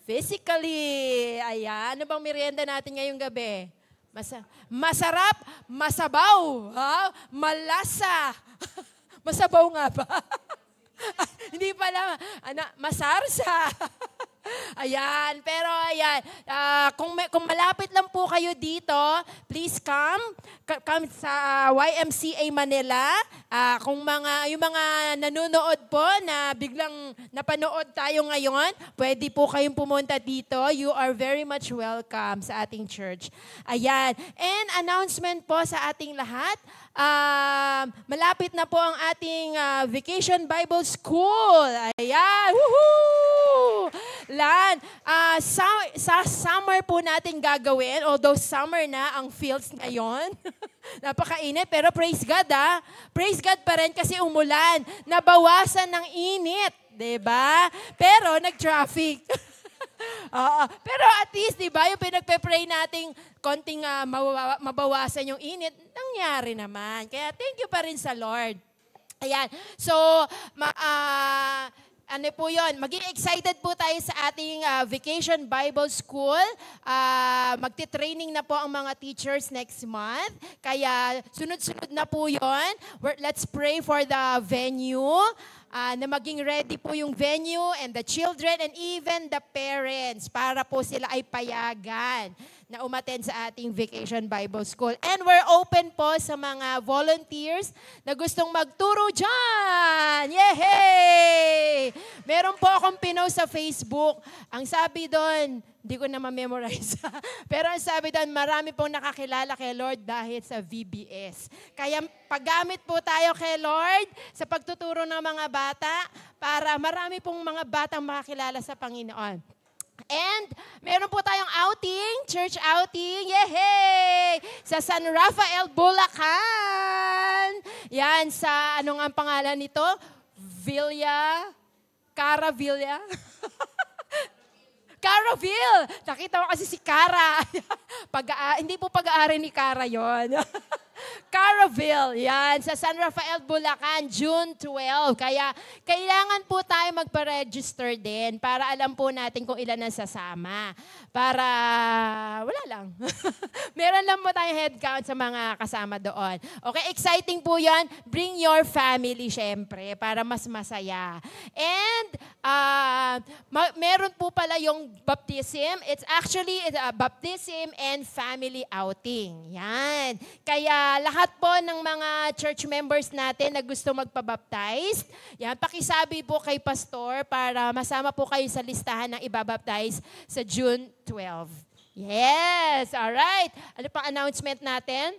physically. Ayan, ano bang merienda natin ngayong gabi? Masarap, masabaw, malasa. Masabaw nga ba? Hindi pala, masarsa. Ayan, pero ayan, kung malapit lang po kayo dito, please come sa YMCA Manila. Yung mga nanonood po na biglang napanood tayo ngayon, pwede po kayong pumunta dito. You are very much welcome sa ating church. Ayan, and announcement po sa ating lahat. Malapit na po ang ating Vacation Bible School. Ayan, woohoo! Sa summer po natin gagawin, although summer na ang fields ngayon. Napakainit, pero praise God Praise God pa rin kasi umulan. Nabawasan ng init, diba? Pero nag-traffic. Pero at least, diba, yung pinagpe-pray nating konting mabawasan yung init, nangyari naman. Kaya thank you pa rin sa Lord. Ayan. So, ano po yun? Maging excited po tayo sa ating Vacation Bible School. Magti-training na po ang mga teachers next month. Kaya sunod-sunod na po yun. Let's pray for the venue. Na maging ready po yung venue and the children and even the parents para po sila ay payagan na umattend sa ating Vacation Bible School. And we're open po sa mga volunteers na gustong magturo dyan. Yehey! Meron po akong pinost sa Facebook. Ang sabi doon, hindi ko na ma-memorize. Pero ang sabi doon, marami pong nakakilala kay Lord dahil sa VBS. Kaya paggamit po tayo kay Lord sa pagtuturo ng mga bata para marami pong mga batang makakilala sa Panginoon. And meron po tayong outing, church outing, yehey! Sa San Rafael, Bulacan. Yan, sa ano nga ang pangalan nito? Caravilla. Caraville! Nakita ko kasi si Cara. Hindi po pag-aari ni Cara yon. Caraville, yan, sa San Rafael, Bulacan, June 12. Kaya kailangan po tayo magpa-register din para alam po natin kung ilan ang sasama. Para, wala lang. Meron lang po tayong head count sa mga kasama doon. Okay, exciting po yan. Bring your family, syempre, para mas masaya. And, meron po pala yung baptism. It's actually a baptism and family outing. Yan. Kaya lahat po ng mga church members natin na gusto magpabaptize, yan, pakisabi po kay pastor para masama po kayo sa listahan ng ibabaptize sa June 12. Yes! Alright. Ano pang announcement natin?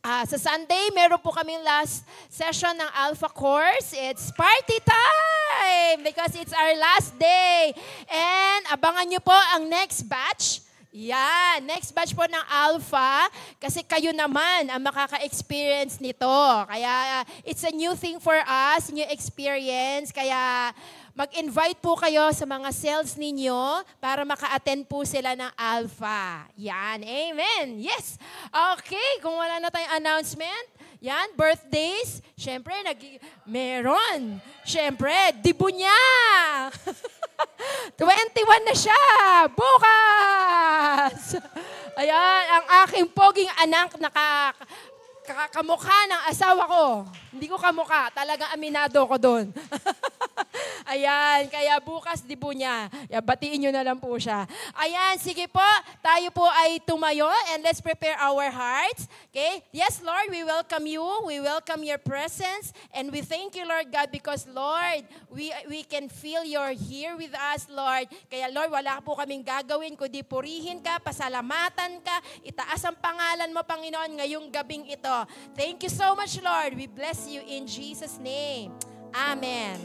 Sa Sunday, meron po kaming last session ng Alpha Course. It's party time because it's our last day. And abangan nyo po ang next batch. Yan, next batch po ng Alpha kasi kayo naman ang makaka-experience nito. Kaya it's a new thing for us, new experience. Kaya mag-invite po kayo sa mga cells ninyo para maka-attend po sila ng Alpha. Yan, amen. Yes. Okay, kung wala na tayong announcement, yan, birthdays, syempre, meron. Syempre, Dibunya. 21 na siya, bukas. Ayan, ang aking poging anak kamukha ng asawa ko. Hindi ko kamukha, talagang aminado ko doon. Ayan, kaya bukas Dibunya. Batiin nyo na lang po siya. Ayan, sige po, tayo po ay tumayo and let's prepare our hearts. Okay? Yes, Lord, we welcome you. We welcome your presence. And we thank you, Lord God, because, Lord, we can feel you're here with us, Lord. Kaya, Lord, wala po kaming gagawin, kundi purihin ka, pasalamatan ka, itaas ang pangalan mo, Panginoon, ngayong gabing ito. Thank you so much, Lord. We bless you in Jesus' name. Amen.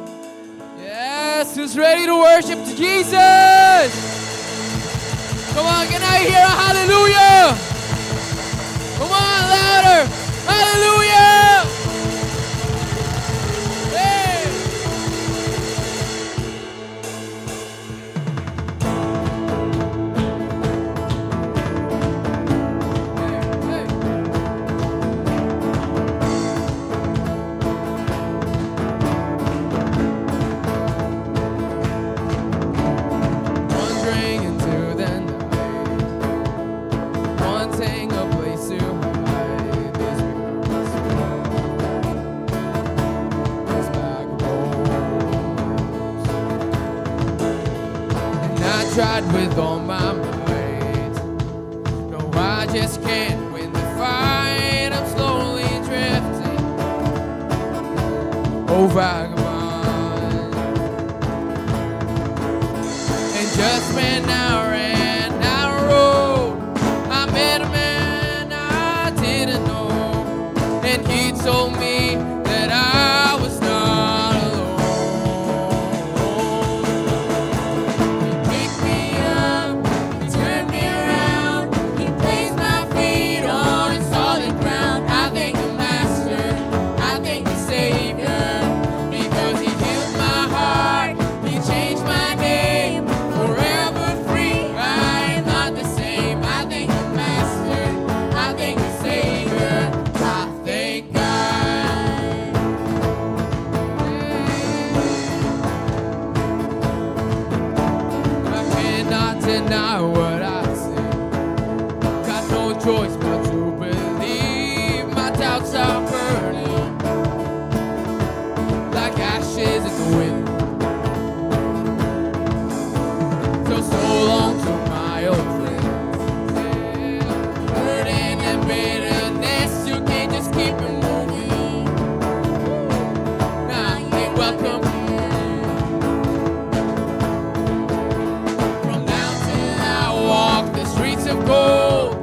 Yes, who's ready to worship to Jesus? Come on, can I hear a hallelujah? Come on, louder. Hallelujah! Hey! Wondering I tried with all my might. No, I just can't win the fight. I'm slowly drifting. Oh, vagabond. And just when I ran down a road, I met a man I didn't know. And he told me that I was not alone. He picked me up, he turned me around, he placed my feet on a solid ground. I thank the Master, I thank the Savior, because he healed my heart, he changed my name, forever free. I am not the same. I thank the Master, I thank the Savior, I thank God. I cannot deny what I see. Got no choice but to believe. My doubts are burning like ashes in the wind. So long to my old friends. Burden and bitterness, you can't just keep it moving. Nah, you ain't welcome. From mountain I walk the streets of gold.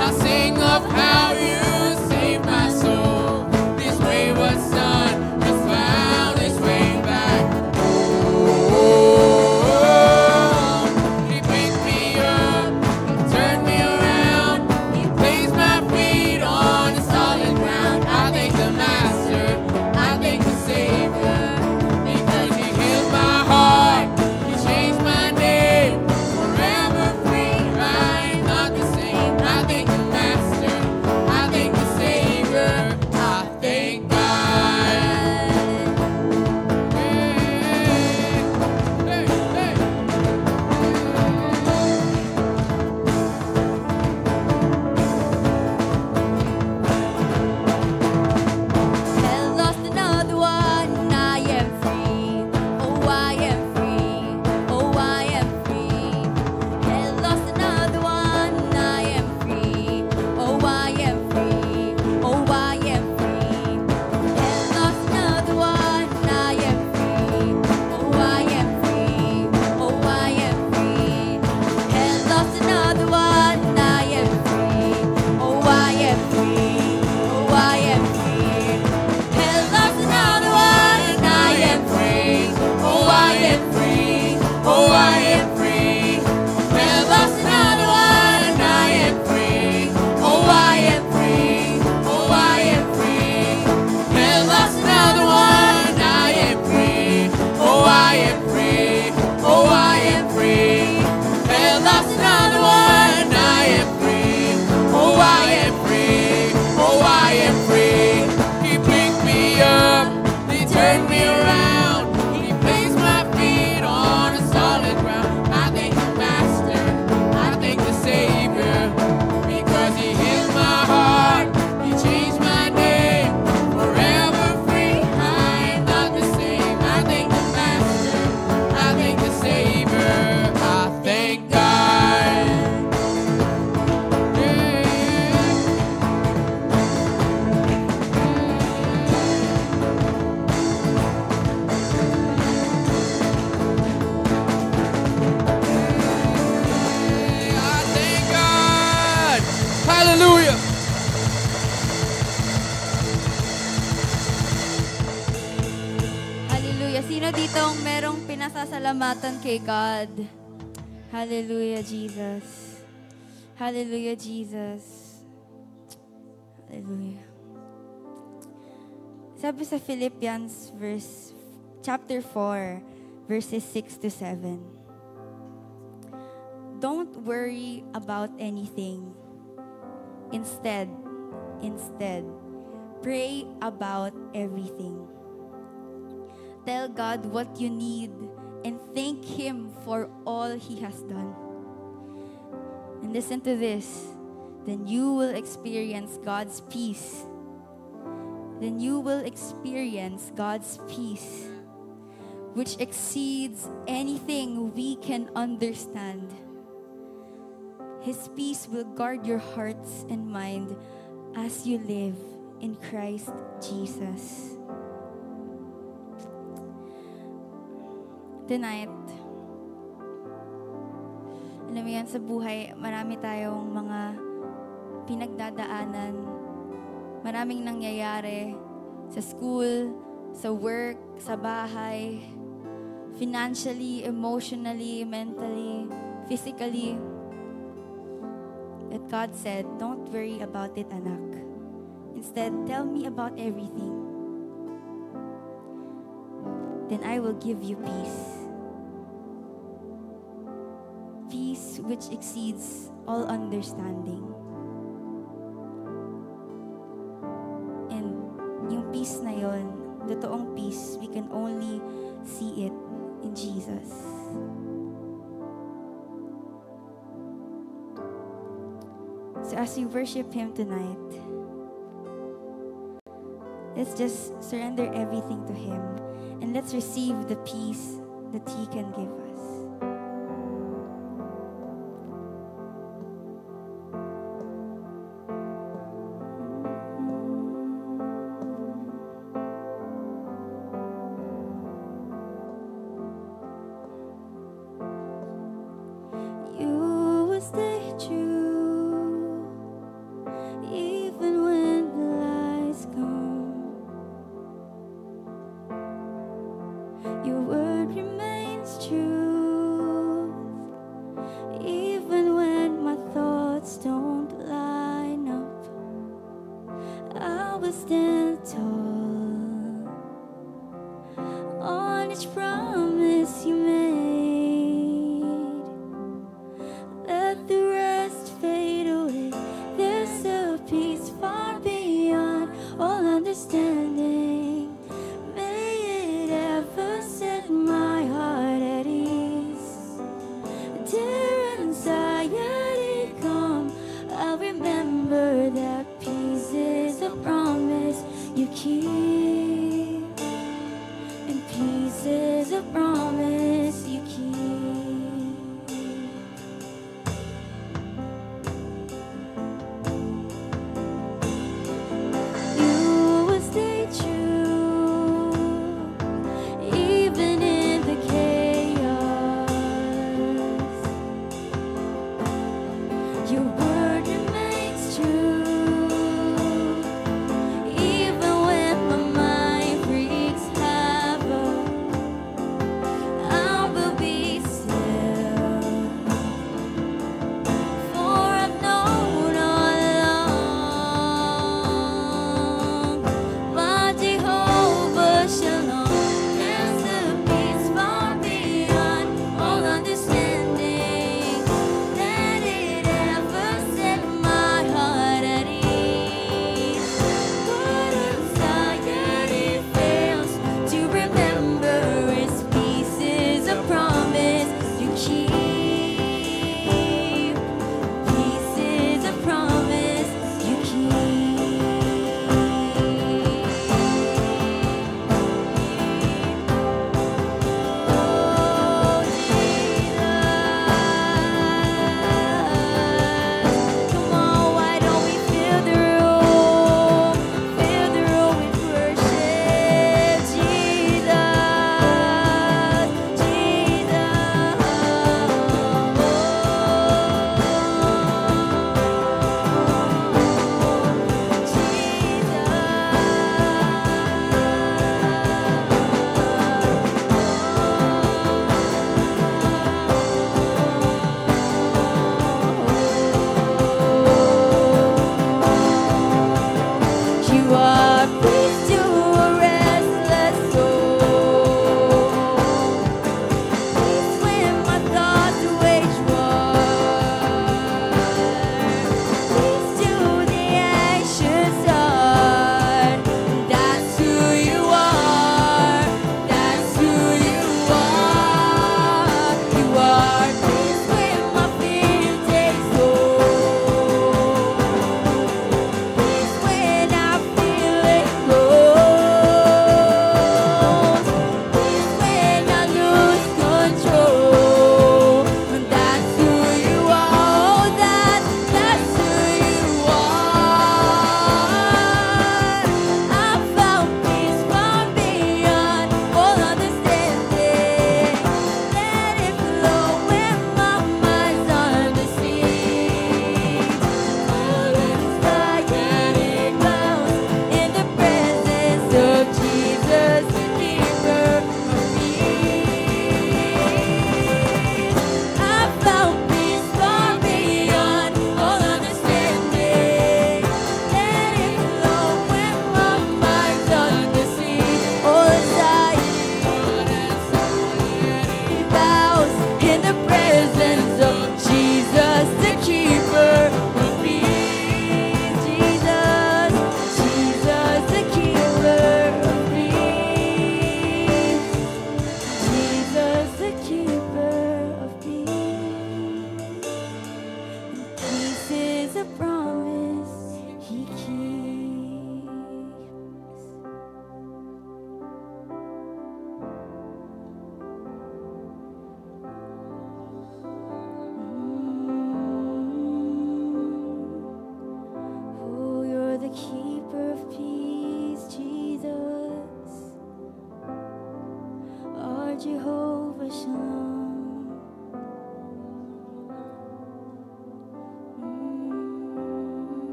I sing of how you saved my soul. This wayward son has found his way back. He picked me up, he turned me around, he placed my feet on a solid ground. I thank the Master, I thank the Savior, because he healed my heart, he changed my name, forever free. I am not the same. I thank the Master, I thank the Savior, I thank God. Hey, hey, hey. Hell lost another one, I am free. Oh, I am free. Oh, I am free. Hell lost another one, I am free. Oh, I am free. Oh, I am free. Hell lost another one, I am free. Oh, I am free. Oh, I am free. Hell lost another one, I am free. Oh, I am free. Oh, I am free. Hell lost another one, I am free. Oh, I am free. Oh, I am free. Hell lost another one, I am free. Oh, I am free. Oh, I am free. Hell lost another one, I am free. Oh, I am free. Oh, I am free. Hell lost another one, I am free. Oh, I am free. Oh, I am free. He picked me up, he turned me around, he placed my feet on a solid ground. I thank the Master, I thank the Savior, because he healed my heart, he changed my name, forever free. I am not the same. I thank the Master, I thank the Savior, I thank God. Yeah. I thank God. Hallelujah. Hallelujah. Sino dito ang merong pinasasalamatan kay God? Hallelujah, Jesus. Hallelujah, Jesus. Hallelujah. Sabi sa Philippians chapter 4, verses 6 to 7. Don't worry about anything. Instead, pray about everything. Tell God what you need and thank Him for all He has done. And listen to this. Then you will experience God's peace. Then you will experience God's peace, which exceeds anything we can understand. His peace will guard your hearts and mind as you live in Christ Jesus. Tonight, alam mo yan, sa buhay, marami tayong mga pinagdadaanan. Maraming nangyayari sa school, sa work, sa bahay, financially, emotionally, mentally, physically. But God said, don't worry about it, anak. Instead, tell me about everything. Then I will give you peace. Peace which exceeds all understanding. And yung peace na yon, totoong peace, we can only see it in Jesus. So as we worship Him tonight, let's just surrender everything to Him and let's receive the peace that He can give us. You will stay true even when the lies come. Your word remains true even when my thoughts don't line up. I will stand tall on each promise you made. Let the rest fade away. There's a peace far beyond all understanding. May it ever set my heart at ease. Dear anxiety come, I'll remember that peace is a promise you keep. And peace is a promise you keep. You will stay true even in the chaos. Your word remains true even when my mind freaks havoc.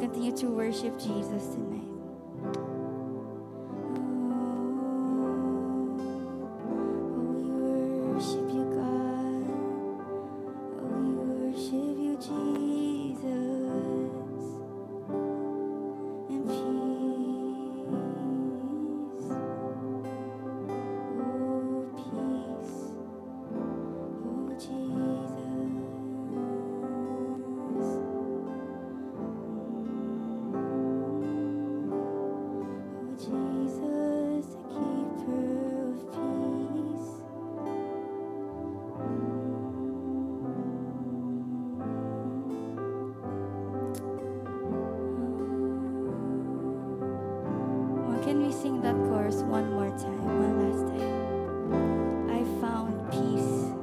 continue to worship Jesus tonight. We worship you, God. We worship you, Jesus. And peace. Oh, peace. Oh, Jesus. Oh, Jesus, the keeper of peace. Well, can we sing that chorus one more time, one last time? I found peace.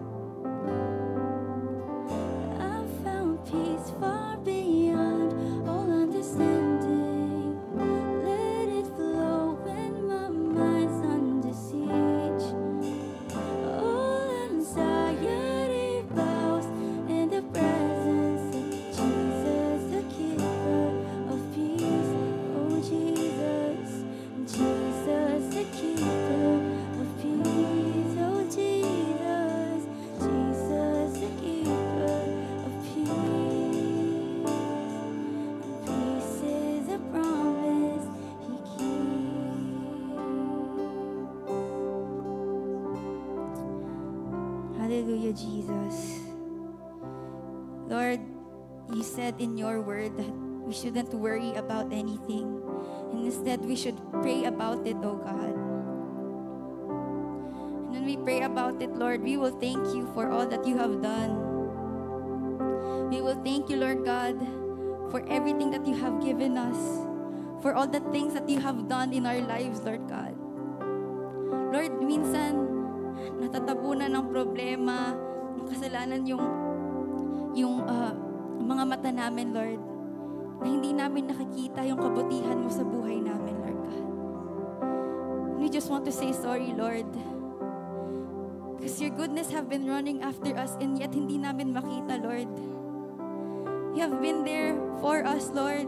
I found peace far beyond all understanding. Let it flow when my mind's under siege. All anxiety bows in the presence of Jesus, the keeper of peace. Oh, Jesus, Jesus, the keeper of peace. Oh, Jesus, Jesus, the keeper of peace. Peace is a promise He keeps. Hallelujah, Jesus. Lord, you said in your word that we shouldn't worry about anything. And instead, we should pray about it, oh God. And when we pray about it, Lord, we will thank you for all that you have done. We will thank you, Lord God, for everything that you have given us, for all the things that you have done in our lives, Lord God. Lord, minsan, natatabunan ng problema, ng kasalanan yung mga mata namin, Lord, na hindi namin nakikita yung kabutihan mo sa buhay namin, Lord God. And we just want to say sorry, Lord. Because your goodness have been running after us and yet hindi namin makita, Lord. You have been there for us, Lord.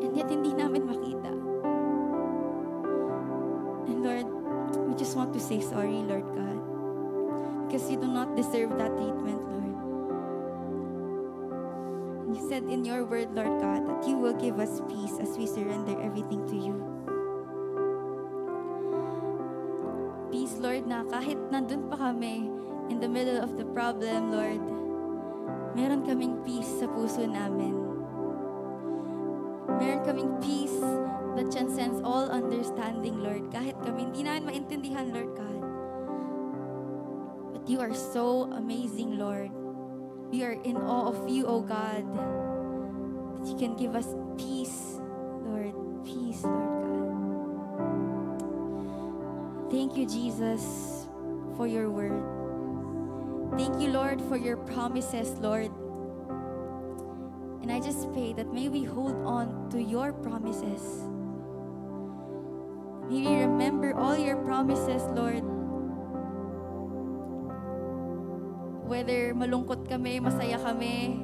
And yet hindi namin makita. And Lord, we just want to say sorry, Lord God. Because you do not deserve that treatment, Lord. And you said in your word, Lord God, that you will give us peace as we surrender everything to you. Peace, Lord, na kahit nandun pa kami in the middle of the problem, Lord, meron kaming peace sa puso namin. Meron kaming peace that transcends all understanding, Lord. Kahit kami hindi namin maintindihan, Lord God. But you are so amazing, Lord. We are in awe of you, O God, that you can give us peace, Lord. Peace, Lord God. Thank you, Jesus, for your word. Thank you, Lord, for your promises, Lord. And I just pray that may we hold on to your promises. May we remember all your promises, Lord. Whether malungkot kami, masaya kami,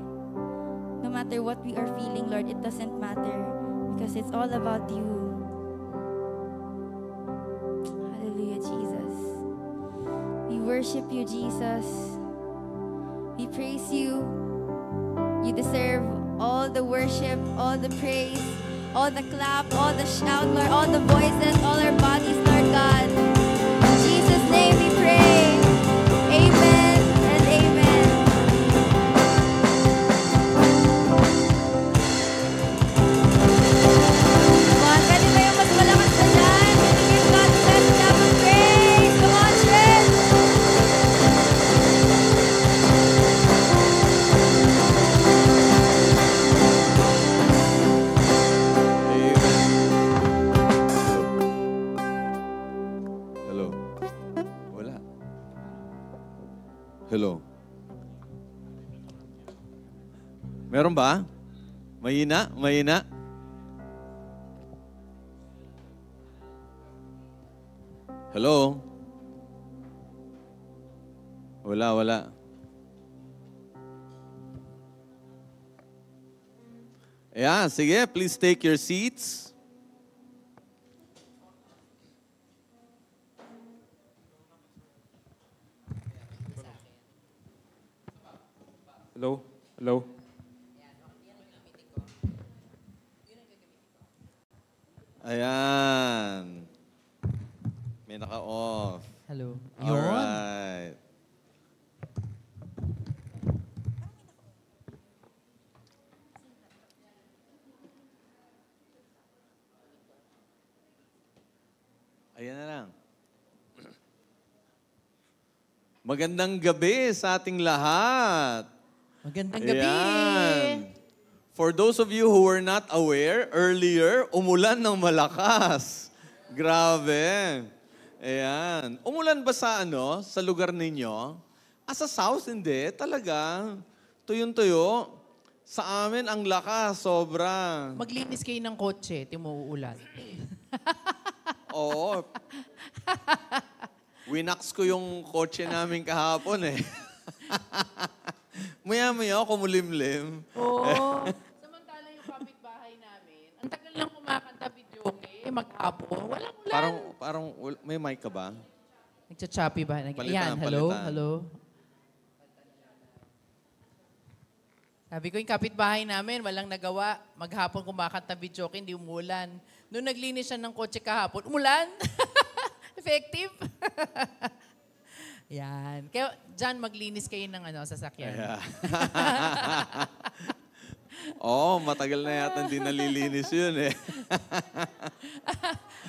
no matter what we are feeling, Lord, it doesn't matter because it's all about you. Hallelujah, Jesus. We worship you, Jesus. We praise you. You deserve all the worship, all the praise, all the clap, all the shout, Lord, all the voices, all our bodies, Lord God. In Jesus' name we pray. Amen and amen. Come on, pwede ba yung mas malakas na dyan? Can you give God the best clap of praise? Come on, church! Hello. Wala. Hello. Meron ba? Mahina? Mahina? Hello? Wala, wala. Ayan, sige, please take your seats. Hello? Hello? Ayan. May naka-off. Hello. Alright. Ayan na lang. Magandang gabi sa ating lahat. Magandang gabi. Ayan. For those of you who were not aware, earlier, umulan ng malakas. Grabe. Ayan. Umulan ba sa lugar ninyo? Sa south, hindi. Talaga. Tuyong-tuyo. Sa amin, ang lakas. Sobra. Maglinis kayo ng kotse, timuulan. Oo. Winax ko yung kotse namin kahapon eh. Maya-maya, kumulimlim. Oo. Samantala yung kapitbahay namin, ang tagal lang kumakanta videoke, maghapon, walang ulan. May mic ka ba? Nagcha-choppy ba? Palitan, Ayan, hello, palitan. hello. Sabi ko yung kapitbahay namin, walang nagawa. Maghapon kumakanta videoke, hindi umulan. Noong naglinis siya ng kotse kahapon, umulan. Effective. Yan. Kaya dyan, maglinis kayo ng sasakyan. Yeah. Matagal na yata hindi nalilinis yun eh.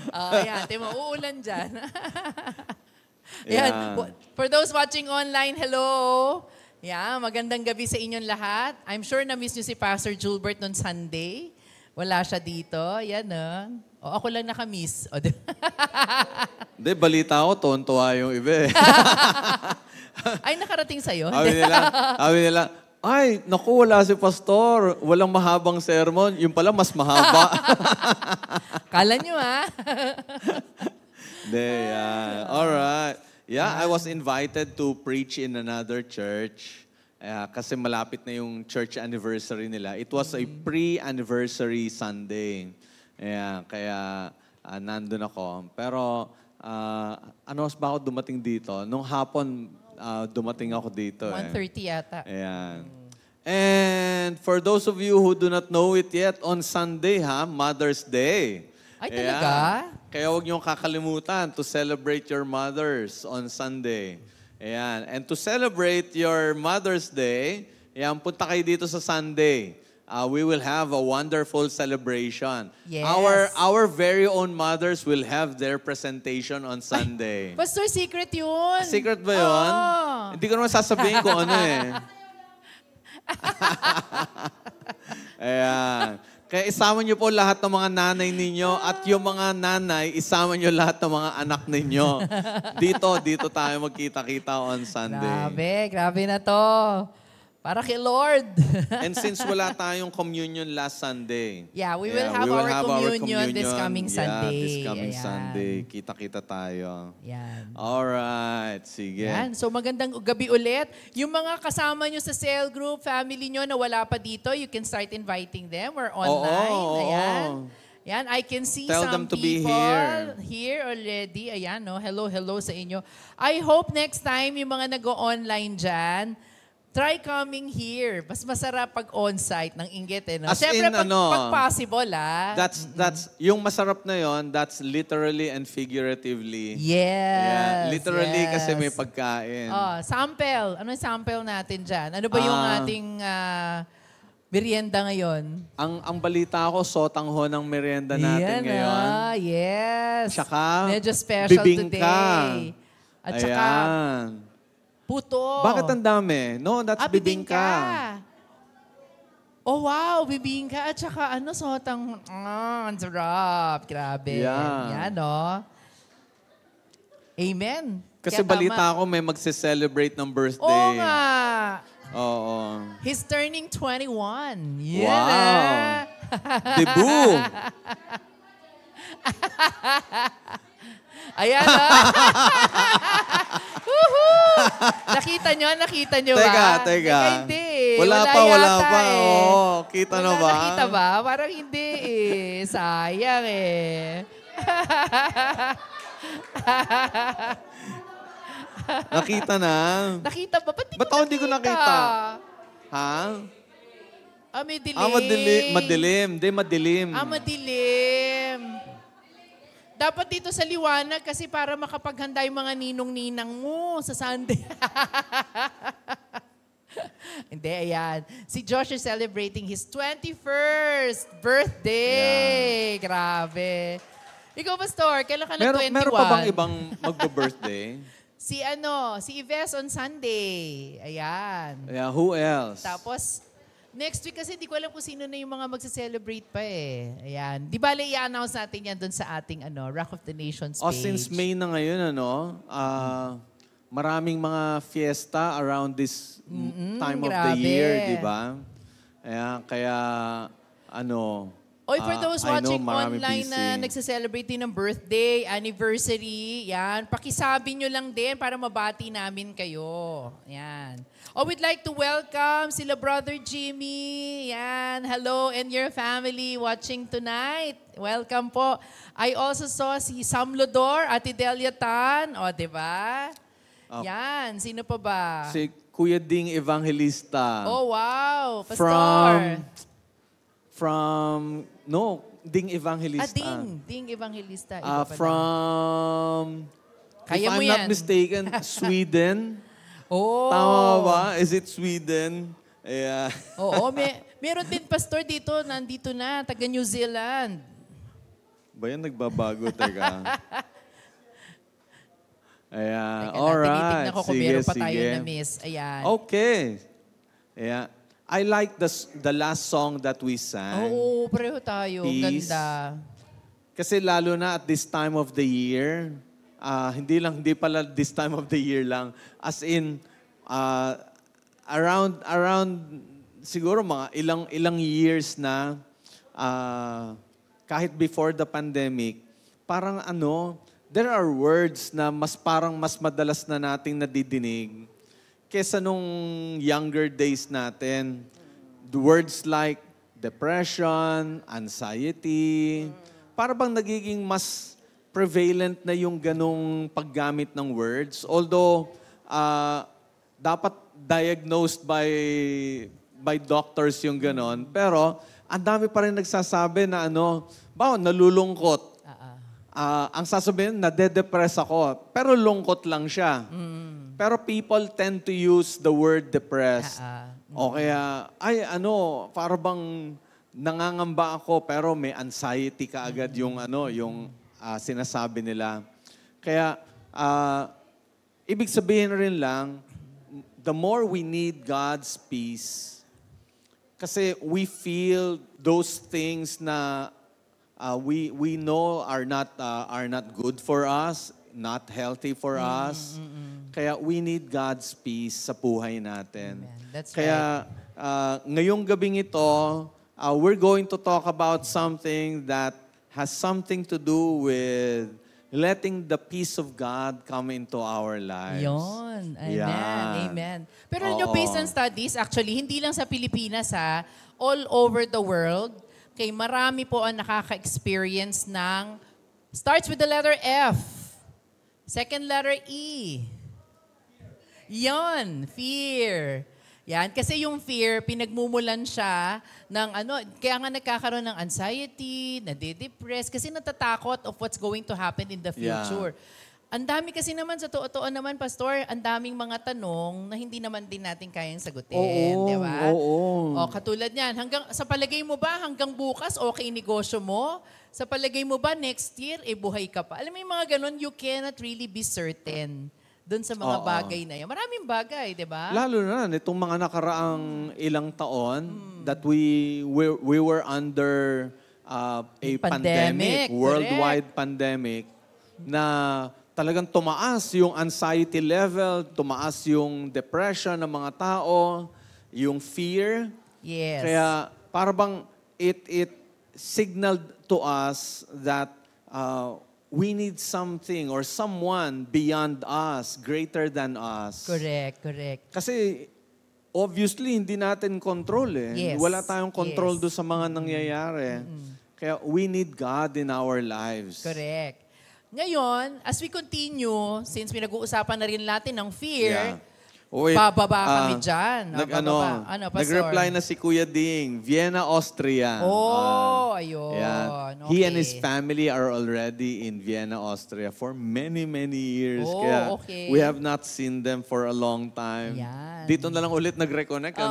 Ayan, timo, uulan dyan. Ayan. For those watching online, hello. Yeah, magandang gabi sa inyong lahat. I'm sure na-miss nyo si Pastor Julbert noon Sunday. Wala siya dito. Yan, ako lang nakamiss. Hindi, balita ko, tuwan-tuwa yung iba eh. Ay, nakarating sa'yo? Sabi nila, ay, naku, wala si Pastor. Walang mahabang sermon. Yung pala, mas mahaba. Kala nyo, ha? Hindi, yeah. Alright. Yeah, I was invited to preach in another church. Kasi malapit na yung church anniversary nila. It was a pre-anniversary Sunday. Kaya nandun ako. Pero ba ako dumating dito? Nung hapon, dumating ako dito. 1:30 yata. Ayan. And for those of you who do not know it yet, on Sunday, Mother's Day. Ay, talaga? Kaya huwag niyong kakalimutan to celebrate your mothers on Sunday. Ayan. And to celebrate your Mother's Day, punta kayo dito sa Sunday. We will have a wonderful celebration. Yes. Our very own mothers will have their presentation on Sunday. Pastor, secret yun. Secret ba yun? Oo. Hindi ko naman sasabihin kung ano eh. Ayan. Kaya isama niyo po lahat ng mga nanay ninyo at yung mga nanay, isama niyo lahat ng mga anak ninyo. Dito tayo magkita-kita on Sunday. Grabe na to. Para kay Lord. And since wala tayong communion last Sunday. Yeah, we will have our communion this coming Sunday. Yeah, this coming Ayan. Sunday. Kita-kita tayo. Yan. Alright, sige. Yan. So magandang gabi ulit. Yung mga kasama nyo sa cell group, family nyo na wala pa dito, you can start inviting them. We're online. Oo. Ayan. Yan, I can see Tell some them to be people here already. Ayan, no? Hello sa inyo. I hope next time yung mga nag-o-online dyan, try coming here. Mas masarap pag on-site ng Inggit, eh. No? As Siyempre, in, pag possible, That's yung masarap na yon. That's literally and figuratively. Yes. Literally yes. kasi may pagkain. Sample. Ano yung sample natin dyan? Ano ba yung ating merienda ngayon? Ang balita ko, sotangho ng merienda natin ngayon. Yes. Tsaka, medyo special bibingka. today. At saka, Ayan. puto. Bakit ang dami? No, that's bibingka. Oh, wow. Bibingka. At saka, sotang, ang sarap. Grabe. Yeah. Yan, no? Amen. Kasi Kaya balita tama. ko may magse-celebrate ng birthday. Oo nga. Oo. He's turning 21. Yeah. Wow. Debut. Ayan, Woohoo! Nakita nyo ba? Teka. Hindi. Wala pa. yata eh. Oo, kita na ba? Nakita ba? Parang hindi eh. Sayang eh. Nakita na. Nakita ba? Ba't ako hindi ko nakita? Ha? May dilim. Madilim. Hindi, madilim. Madilim. Dapat dito sa liwanag kasi para makapaghanda yung mga ninong-ninang mo sa Sunday. Hindi, ayan. Si Josh is celebrating his 21st birthday. Yeah. Grabe. Ikaw, Pastor, kailan ka na 21? Meron pa bang ibang magbe-birthday? Si Yves on Sunday. Ayan. Yeah, who else? Tapos, next week kasi hindi ko alam kung sino na yung mga magse-celebrate pa eh. Ayan. Di ba i-announce natin yan doon sa ating Rock of the Nations page. Since May na ngayon, maraming mga fiesta around this time of the year, di ba? Kaya For those watching online busy. na nagse-celebrate din ng birthday, anniversary, yan, pakisabi nyo lang din para mabati namin kayo. Yan. We'd like to welcome sila Brother Jimmy. Yan. Hello and your family watching tonight. Welcome po. I also saw si Sam Lodor, Ate Delia Tan. Di ba? Yan. Sino pa ba? Si Kuya Ding Evangelista. Oh, wow. Pastor. Ding Evangelista. Ding Evangelista. From, Kaya if mo I'm not yan. mistaken, Sweden. Oh. Tama ba? Is it Sweden? Yeah. Oo, meron din pastor dito, nandito na, taga New Zealand. Ba yan nagbabago, teka. Ayan. Teka All na, right. tinitignan ko kung meron pa tayo na miss. Ayan. Okay. Yeah. I like the last song that we sang. Oo, pareho tayo. Peace. Ganda. Kasi lalo na at this time of the year, hindi pala this time of the year lang. As in, around siguro mga ilang years na, kahit before the pandemic, parang there are words na mas madalas na nating nadidinig kesa nung younger days natin. The words like depression, anxiety, para bang nagiging mas prevalent na yung ganong paggamit ng words. Although, dapat diagnosed by doctors yung ganon. Pero, ang dami pa rin nagsasabi na nalulungkot. Ang sasabihin, nade-depress ako. Pero lungkot lang siya. Pero people tend to use the word depressed. O kaya, para bang nangangamba ako pero may anxiety ka agad yung sinasabi nila. Kaya, ibig sabihin rin lang, the more we need God's peace, kasi we feel those things na we know are not good for us, not healthy for us. Kaya we need God's peace sa buhay natin. Amen. That's Kaya ngayong gabing ito, we're going to talk about something that has something to do with letting the peace of God come into our lives. Yon. Amen. Yan. Amen. Pero based on studies, actually, hindi lang sa Pilipinas, all over the world, kay marami po ang nakaka-experience ng, starts with the letter F. Second letter E. Yon, fear. Yan, kasi yung fear, pinagmumulan siya ng kaya nga nagkakaroon ng anxiety, nade-depress, kasi natatakot of what's going to happen in the future. Ang dami kasi naman, sa totoo naman, Pastor, ang daming mga tanong na hindi naman din natin kayang sagutin. Di ba? O, katulad yan, sa palagay mo ba, hanggang bukas, okay negosyo mo? Sa palagay mo ba, next year, buhay ka pa? Alam mo yung mga ganun, you cannot really be certain doon sa mga bagay na yan. Maraming bagay, di ba? Lalo na, itong mga nakaraang ilang taon that we were under a pandemic, worldwide pandemic, na talagang tumaas yung anxiety level, tumaas yung depression ng mga tao, yung fear. Yes. Kaya para bang it signaled to us that we need something or someone beyond us, greater than us. Correct. Kasi obviously, hindi natin control eh. Yes. Wala tayong control Yes. doon sa mga nangyayari. Kaya we need God in our lives. Correct. Ngayon, as we continue, since pinag-uusapan na rin natin ng fear, Wait, bababa kami dyan. Bababa. Ano, Pastor? nag-reply na si Kuya Ding, Vienna, Austria. Ayun. Yeah. Okay. He and his family are already in Vienna, Austria for many, many years. Kaya okay. we have not seen them for a long time. Yan. Dito na lang ulit nag-reconnect, nga.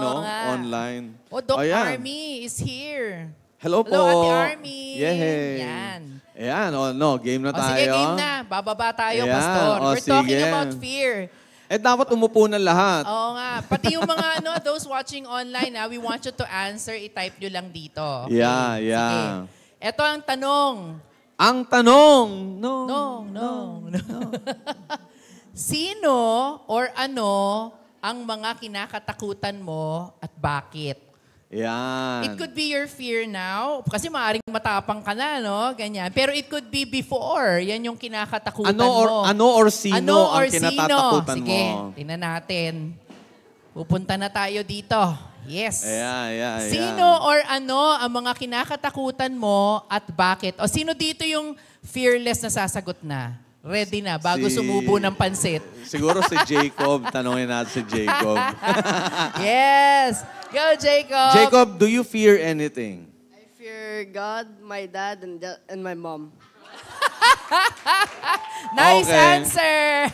online. Doc Ayan. Army is here. Hello po. Ate Army. Yay. Yan. Ayan, game na tayo. Sige, game na. Bababa tayo, Ayan, Pastor. We're talking sige. about fear. Dapat umupo na lahat. Oo nga. Pati yung mga those watching online, we want you to answer. I-type nyo lang dito. Okay? Yeah. Sige. Ito ang tanong. Ang tanong. No. Sino or ano ang mga kinakatakutan mo at bakit? Yan. It could be your fear now, kasi maaaring matapang ka na, no? Ganyan. Pero it could be before. Yan yung kinakatakutan mo. Ano or sino ang kinatatakutan Sige, mo? tingnan natin. Pupunta na tayo dito. Yes. Yeah. Sino or ano ang mga kinakatakutan mo at bakit? O sino dito yung fearless na sasagot na? Ready na, bago sumubo ng pansit. Siguro si Jacob. Tanungin natin si Jacob. Yes. Go, Jacob. Jacob, do you fear anything? I fear God, my dad, and my mom. Nice Okay. answer.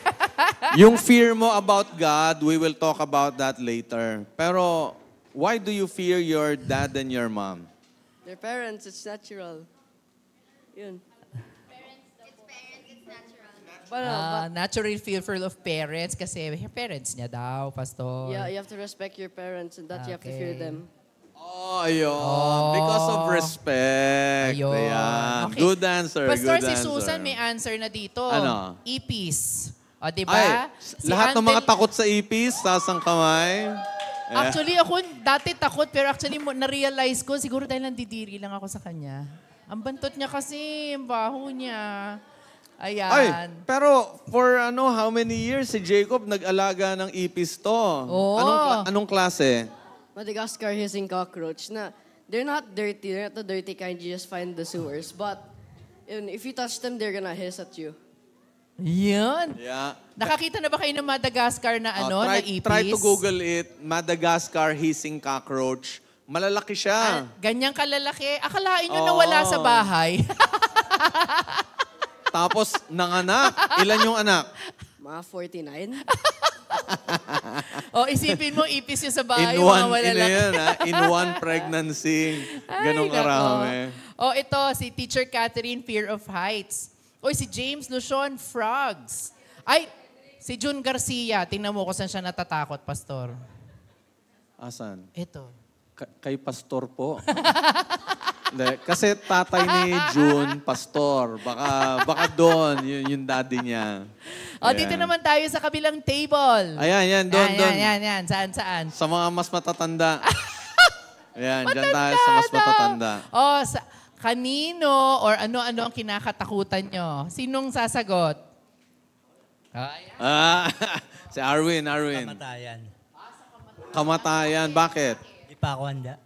Yung fear mo about God, we will talk about that later. Pero, why do you fear your dad and your mom? Their parents, it's natural. Yun. Natural fear of parents kasi parents niya daw, Pastor. Yeah, you have to respect your parents and that you have to fear Okay. them. Ayun. Because of respect. Ayun. Ayan. Okay. Good answer. Pastor, good si answer. Susan may answer na dito. Ano? Ipis. O, di Ay, ba? lahat ng mga takot sa ipis, taas ang kamay. Actually, ako dati takot, pero actually, na-realize ko, siguro dahil nandidiri lang ako sa kanya. Ang bantot niya kasi, ang baho niya. Ayan. Ay, pero for how many years si Jacob nag-alaga ng ipis to? Oo. Anong klase? Madagascar hissing cockroach. They're not dirty. They're not the dirty kind you just find in the sewers. But if you touch them, they're gonna hiss at you. Yan. Yeah. Nakakita na ba kayo ng Madagascar na na ipis? Try to Google it. Madagascar hissing cockroach. Malalaki siya. Ganyang kalalaki. Akalain nyo na wala sa bahay. Tapos, nanganak. Ilan yung anak? Mga 49. Isipin mo, ipis yun sa bahay. mga malalaki. In one pregnancy. Ganong Ay, nako. karami. Ito, si Teacher Catherine, fear of heights. Si James Lucion, frogs. Si June Garcia, tingnan mo kung saan siya natatakot, Pastor. Asan? Ito. Kay pastor po. Hindi, kasi tatay ni June, pastor. Baka doon, yung daddy niya. Dito naman tayo sa kabilang table. Ayan, doon. Yan. Saan? Sa mga mas matatanda. Ayan, dyan tayo sa mas matatanda. Kanino or ano-ano ang kinakatakutan nyo? Sinong sasagot? Si Arwin. Kamatayan. Kamatayan. Bakit? Di pa ako handa.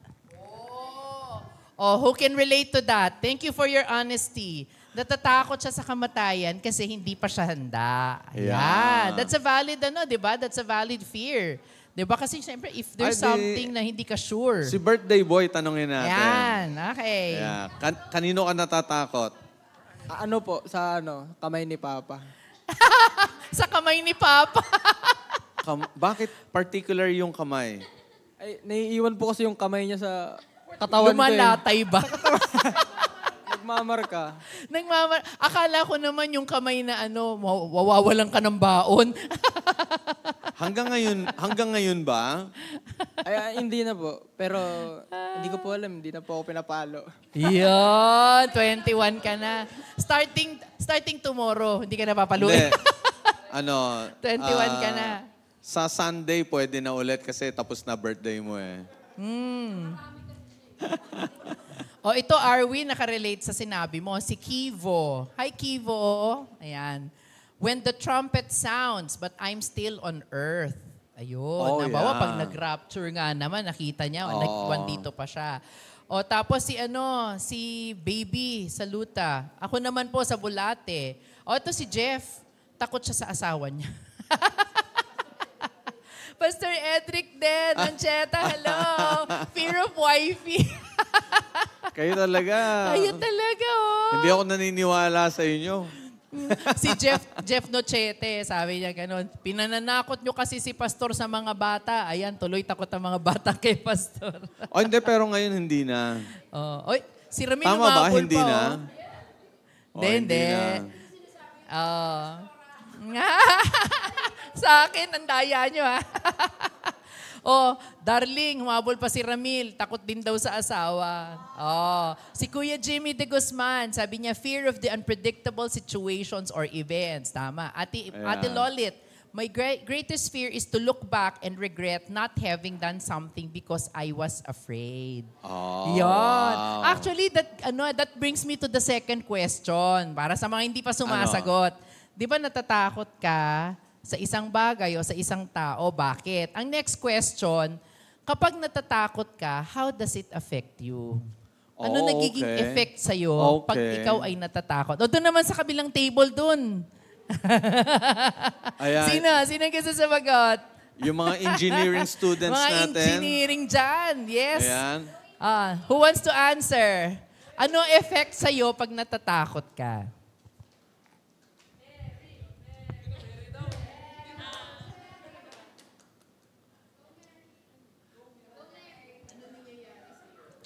Who can relate to that? Thank you for your honesty. Natatakot siya sa kamatayan kasi hindi pa siya handa. Yeah. That's a valid, di ba? That's a valid fear. Di ba? Kasi siyempre, if there's something na hindi ka sure. Si birthday boy, tanungin natin. Yan, okay. Yeah. Kanino ka natatakot? Ano po, sa kamay ni Papa. Sa kamay ni Papa. Bakit particular yung kamay? Ay, naiiwan po kasi yung kamay niya sa katawan ko. Lumalatay ba? Nagmamarka. Akala ko naman yung kamay na wawawalan ka ng baon. Hanggang ngayon ba? Ay, hindi na po. Pero hindi ko po alam, hindi na po ako pinapalo. Yan, 21 ka na. Starting tomorrow, hindi ka na papaluin. Hindi. 21 ka na. Sa Sunday, pwede na ulit kasi tapos na birthday mo eh. Ito, Arwin, nakarelate sa sinabi mo. Si Kivo. Hi, Kivo. Ayan. When the trumpet sounds, but I'm still on earth. Ayun. Oh, Nabawa, yeah. pag nag-rapture nga naman, nakita niya, Oo. nandito pa siya. O tapos si Baby sa Luta. Ako naman po sa Bulate. O ito si Jeff. Takot siya sa asawa niya. Pastor Edric din, Ancheta, hello. Fear of wifey. Kayo talaga. Kayo talaga, oh. Hindi ako naniniwala sa inyo. Si Jeff Nochete, sabi niya ganun, pinananakot nyo kasi si Pastor sa mga bata. Ayan, tuloy takot ang mga bata kay Pastor. O hindi, pero ngayon hindi na. Oh, oy, si Ramil Tama ba? umabol Hindi pa, na? oh. O, Hindi. na. Oh. Sa akin, ang daya nyo, ha? Oh, darling, humabol pa si Ramil. Takot din daw sa asawa. Oh, si Kuya Jimmy de Guzman, sabi niya, fear of the unpredictable situations or events. Tama. Ate Lolit, my greatest fear is to look back and regret not having done something because I was afraid. Oh, Yon. wow. Actually, that brings me to the second question. Para sa mga hindi pa sumasagot. Di ba natatakot ka sa isang bagay o sa isang tao? Bakit? Ang next question, kapag natatakot ka, how does it affect you? Ano nagiging okay. effect sa'yo pag ikaw ay natatakot? O doon naman sa kabilang table doon. Ayan. Sino ang gusto sabagot? Yung mga engineering students Mga natin. engineering dyan. Yes. Ayan. Who wants to answer? Ano effect sa'yo pag natatakot ka?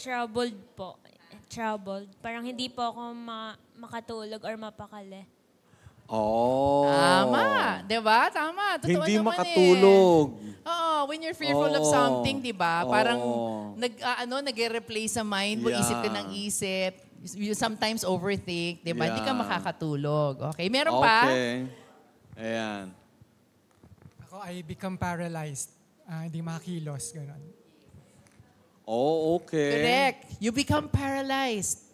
Troubled po. Troubled. Parang hindi po ako makatulog or mapakali. Oh. Tama. Di ba? Tama. Totoo Hindi naman makatulog. Oo, when you're fearful of Oo. something, di ba? Parang Oo. nag-replace sa mind mo, Yeah. isip ka ng isip. You sometimes overthink, di ba? Hindi ka Yeah. makakatulog. Okay, meron pa? Okay. Ayan. Ako ay become paralyzed. Hindi makakilos, gano'n. Oh, okay. Correct. You become paralyzed.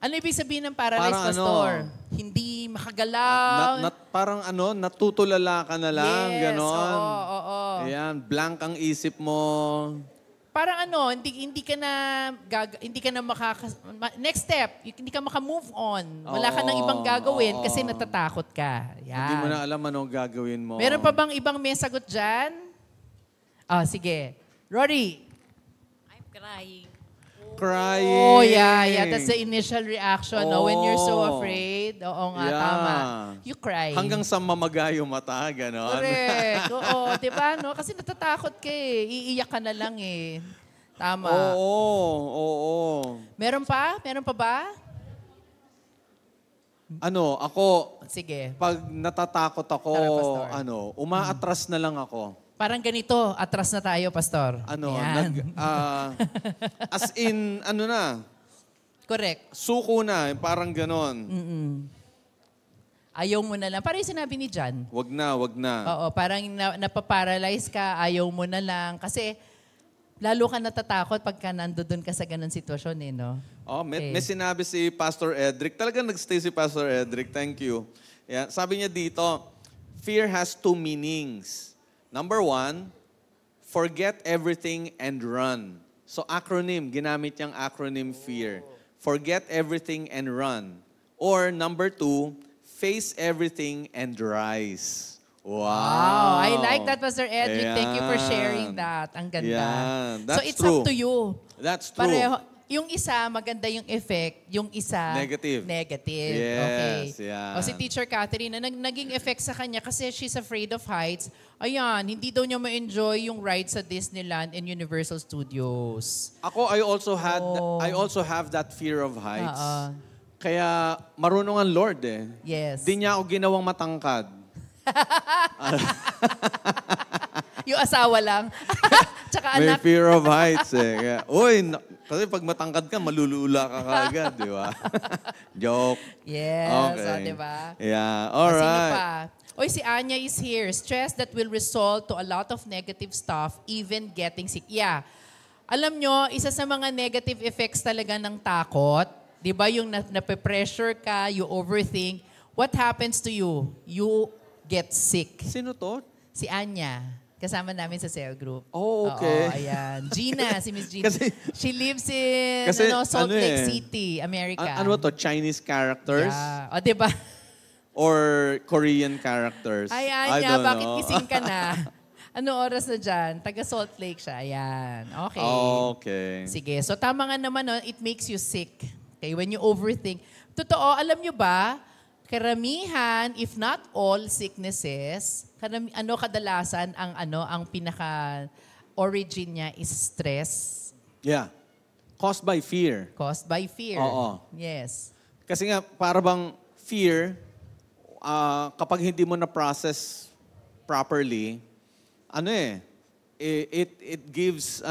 Ano ibig sabihin ng paralyzed, Parang Pastor? ano? Hindi makagalaw. Parang natutulala ka na lang, Yes, ganon. oo. Ayan, blank ang isip mo. Parang hindi ka na next step, hindi ka maka-move on. Wala ka nang ibang gagawin kasi natatakot ka. Yan. Hindi mo na alam anong gagawin mo. Meron pa bang ibang may sagot dyan? Sige. Rory. I'm crying. Crying. Oh, yeah. That's the initial reaction. No? When you're so afraid. Oo nga, Yeah. tama. You cry. Hanggang sa mamaga yung mata, ganon. Correct. Oo, di ba? No? Kasi natatakot ka eh. Iiyak ka na lang eh. Tama. Oo. Meron pa? Meron pa ba? Ako, Sige. pag natatakot ako, Tara, Pastor. umaatras na lang ako. Parang ganito, atras na tayo, Pastor. Ayan. As in, Correct. suko na, parang ganon. Ayaw mo na lang. Parang yung sinabi ni John. Wag na. Oo, parang napaparalyze ka, ayaw mo na lang. Kasi lalo ka natatakot pagka nandoon ka sa ganun sitwasyon eh, no? May sinabi si Pastor Edric. Talagang nagstay si Pastor Edric. Thank you. Yeah, sabi niya dito, fear has two meanings. Number 1, forget everything and run. So acronym, ginamit niyang acronym fear. Forget everything and run. Or number 2, face everything and rise. Wow. I like that, Pastor Edric. Thank you for Ayan. sharing that. Ang ganda. Yan. So That's it's true. up to you. That's true. Pareho. Yung isa, maganda yung effect. Yung isa, Negative. Negative. Okay. Yes, yan. O si Teacher Catherine, naging effect sa kanya kasi she's afraid of heights. Ayan, hindi daw niya ma-enjoy yung ride sa Disneyland and Universal Studios. Ako, I also have that fear of heights. Kaya marunong ang Lord eh. Yes. Di niya ako ginawang matangkad. Yung asawa lang. Tsaka May anak. fear of heights eh. Kaya, kasi pag matangkad ka, malulula ka kaagad, di ba? Joke. Yes, Okay. di ba? Yeah, Sino alright. pa? Oy, si Anya is here. Stress that will result to a lot of negative stuff, even getting sick. Yeah. Alam nyo, isa sa mga negative effects talaga ng takot, di ba yung nape-pressure ka, you overthink, what happens to you? You get sick. Sino to? Si Anya. Kasama namin sa cell group. Oh, okay. Oo, ayan. Gina, si Miss Gina. Kasi- She lives in Salt ano Lake eh, City, America. Ano to? Chinese characters? Yeah. O, diba? Or Korean characters? Ay, I Anya, don't bakit know. gising ka na? Ano oras na dyan? Taga Salt Lake siya. Ayan. Okay. Okay. Sige. So, tama nga naman, no? It makes you sick. Okay, when you overthink. Totoo, alam nyo ba, karamihan, if not all sicknesses, kadalasan ang pinaka-origin niya is stress. Yeah. Caused by fear. Caused by fear. Oo. Yes. Kasi nga, para bang fear, kapag hindi mo na-process properly, it gives,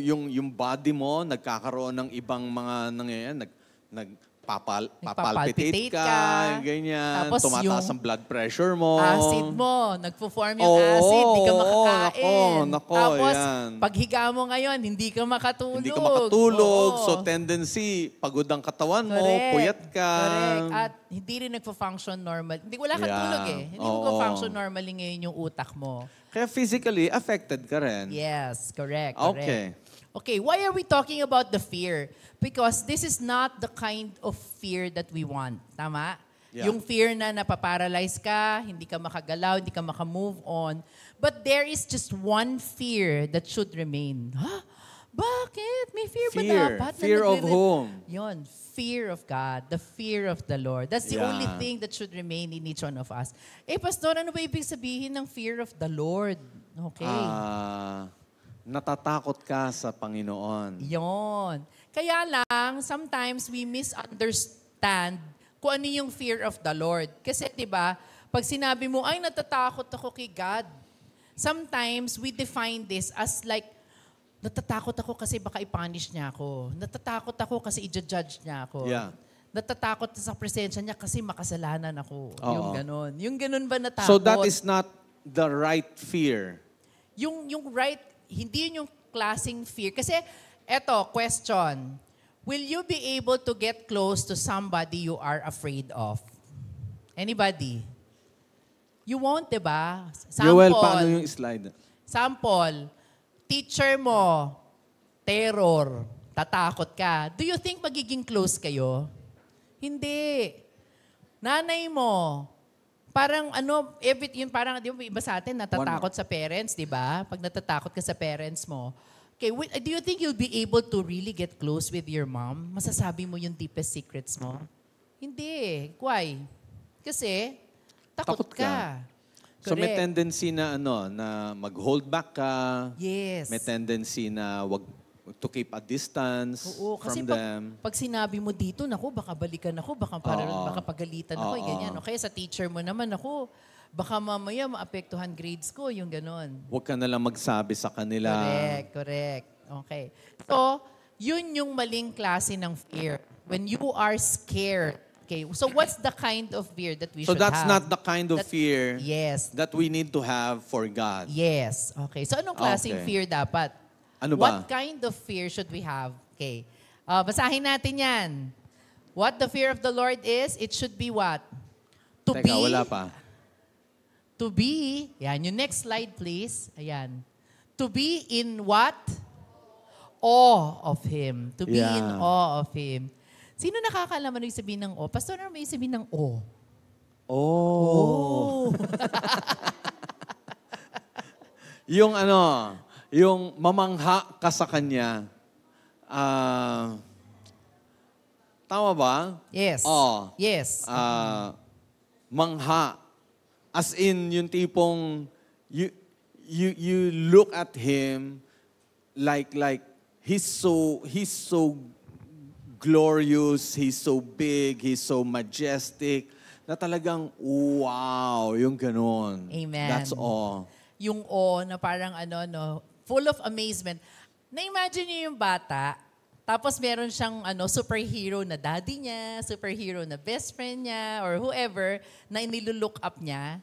yung body mo, nagkakaroon ng ibang mga nangyayari, papalpitate ka, ganyan, Tapos tumataas yung ang blood pressure mo. Acid mo, nagpo-form yung Oo, acid, di ka oo, makakain. nako, Tapos, yan. paghiga mo ngayon, hindi ka makatulog. Hindi ka makatulog. Oo. So, tendency, pagod ang katawan mo, Correct. puyat ka. Correct. At hindi rin nagpo-function normal. Hindi, wala kang Yeah. tulog eh. Hindi Oo. magpo-function normally ngayon yung utak mo. Kaya physically, affected ka rin. Yes, correct. Okay. Okay, why are we talking about the fear? Because this is not the kind of fear that we want. Tama? Yeah. Yung fear na napaparalyze ka, hindi ka makagalaw, hindi ka makamove on. But there is just one fear that should remain. Huh? Bakit? May fear ba dapat? na Fear of nagre- whom? Yun, fear of God, the fear of the Lord. That's the Yeah. only thing that should remain in each one of us. Pastor, ano ba ibig sabihin ng fear of the Lord? Okay. Natatakot ka sa Panginoon. Yon. Kaya lang, sometimes we misunderstand kung ano yung fear of the Lord. Kasi 'di ba, pag sinabi mo, ay natatakot ako kay God, sometimes we define this as like, natatakot ako kasi baka i-punish niya ako. Natatakot ako kasi i-judge niya ako. Yeah. Natatakot sa presensya niya kasi makasalanan ako. Oo. Yung ganon. Yung ganon ba natakot? So that is not the right fear. Yung right, hindi yun yung klaseng fear. Kasi, eto, question. Will you be able to get close to somebody you are afraid of? Anybody? You won't, diba? Joel, paano yung slide? Sample, teacher mo, terror, tatakot ka. Do you think magiging close kayo? Hindi. Nanay mo, parang yun parang, di ba iba sa atin, natatakot sa parents, di ba? Pag natatakot ka sa parents mo. Okay, do you think you'll be able to really get close with your mom? Masasabi mo yung deepest secrets mo? Hindi. Why? Kasi, takot ka. So may Correct. tendency na na mag-hold back ka. Yes. May tendency na to keep a distance Oo, kasi from them. pag sinabi mo dito, naku, baka balikan ako, baka pagalitan ako, Oo. ganyan. O kaya sa teacher mo naman, naku, baka mamaya maapektuhan grades ko, yung ganon. Huwag ka na lang magsabi sa kanila. Correct. Okay. So, yun yung maling klase ng fear. When you are scared. Okay, so what's the kind of fear that we So should that's have? not the kind of fear Yes. that we need to have for God. Yes. Okay. So anong klaseng Okay. fear dapat? Ano ba? What kind of fear should we have? Okay. Basahin natin yan. What the fear of the Lord is, it should be what? Teka, wala pa. To be, yan, yung next slide please. Ayan. To be in what? Awe of Him. To be in awe of Him. Sino nakakalaman yung sabihin ng awe? Pastor, ano may sabihin ng awe? Oh. yung mamangha ka sa Kanya. Tama ba? Yes. Oh. Yes. Mangha. As in, yung tipong, you look at Him like He's so glorious, He's so big, He's so majestic, na talagang, wow, yung ganun. Amen. That's all. Yung awe na parang full of amazement. Na-imagine niyo yung bata, tapos meron siyang superhero na daddy niya, superhero na best friend niya, or whoever na inilulook up niya.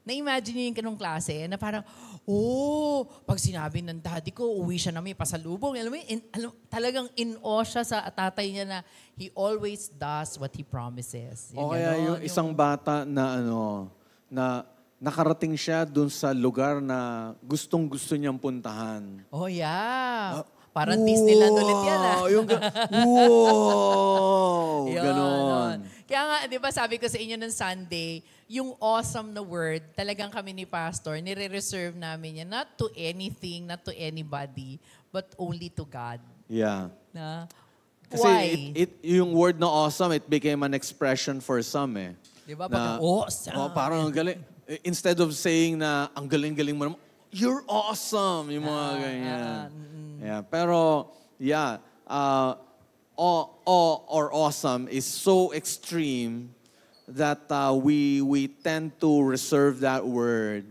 Na-imagine niyo yung ganung klase na parang, pag sinabi ng daddy ko, uwi siya na may pasalubong. Alam mo, talagang in awe siya sa tatay niya na he always does what he promises. O kaya yung isang bata na na nakarating siya dun sa lugar na gustong-gusto niyang puntahan. Oh, yeah. Parang Disneyland ulit yan, ah. Wow! Yun, Ganon. Kaya nga, di ba sabi ko sa inyo ng Sunday, yung awesome na word, talagang kami ni Pastor, nire-reserve namin yan, not to anything, not to anybody, but only to God. Yeah. Na, Kasi why? yung word na awesome, it became an expression for some eh. Di ba? Parang awesome. Parang ang galing. Instead of saying na, ang galing-galing mo naman, you're awesome. Yung mga ganyan. Yeah. Pero, yeah, or awesome is so extreme that we tend to reserve that word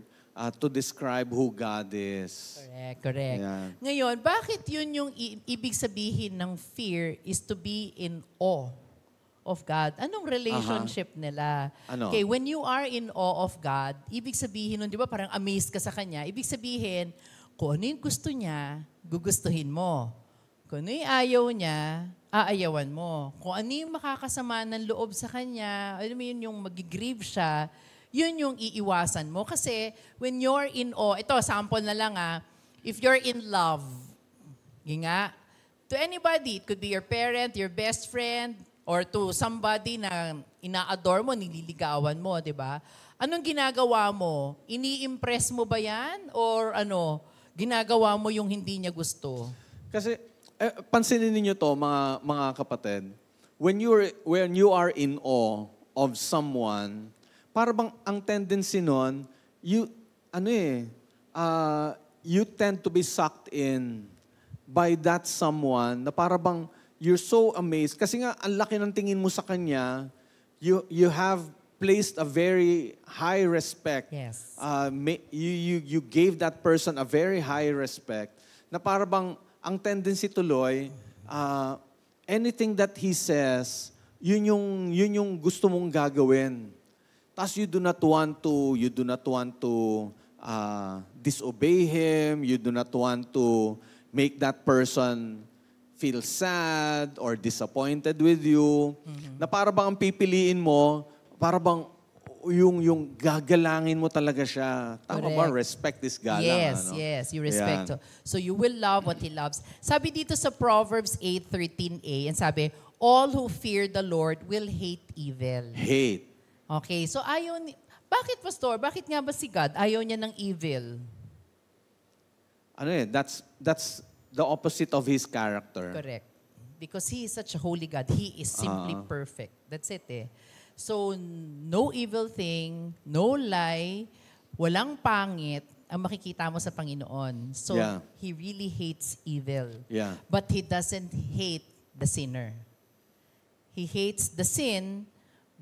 to describe who God is. Correct. Yeah. Ngayon, bakit yun yung ibig sabihin ng fear is to be in awe of God? Anong relationship nila? Ano? Okay, when you are in awe of God, ibig sabihin nun, di ba, parang amazed ka sa Kanya. Ibig sabihin, kung ano yung gusto niya, gugustuhin mo. Kung ano yung ayaw niya, aayawan mo. Kung ano yung makakasama ng loob sa Kanya, alam mo yun yung mag-grieve siya, yun yung iiwasan mo. Kasi when you're in awe, ito, sample na lang if you're in love, to anybody, it could be your parent, your best friend, or to somebody na ina-adore mo, nililigawan mo, di ba? Anong ginagawa mo? Ini-impress mo ba yan? Or ginagawa mo yung hindi niya gusto? Kasi, pansinin niyo to mga kapatid, when you are in awe of someone, para bang ang tendency nun, you tend to be sucked in by that someone na para bang you're so amazed. Kasi nga, ang laki ng tingin mo sa kanya, you have placed a very high respect. Yes. You gave that person a very high respect na para bang ang tendency tuloy, anything that he says, yun yung gusto mong gagawin. Tapos you do not want to disobey him. You do not want to make that person feel sad or disappointed with you. Na para bang ang pipiliin mo, para bang yung gagalangin mo talaga siya. Tama ba? Respect is galang. Yes, you respect. Yeah. So you will love what He loves. Sabi dito sa Proverbs 8:13a, and sabi, all who fear the Lord will hate evil. Hate. Okay, so bakit Pastor? Bakit nga ba si God ayaw niya ng evil? That's the opposite of His character. Correct. Because He is such a holy God. He is simply perfect. That's it eh. So, no evil thing, no lie, walang pangit ang makikita mo sa Panginoon. So, He really hates evil. Yeah. But He doesn't hate the sinner. He hates the sin,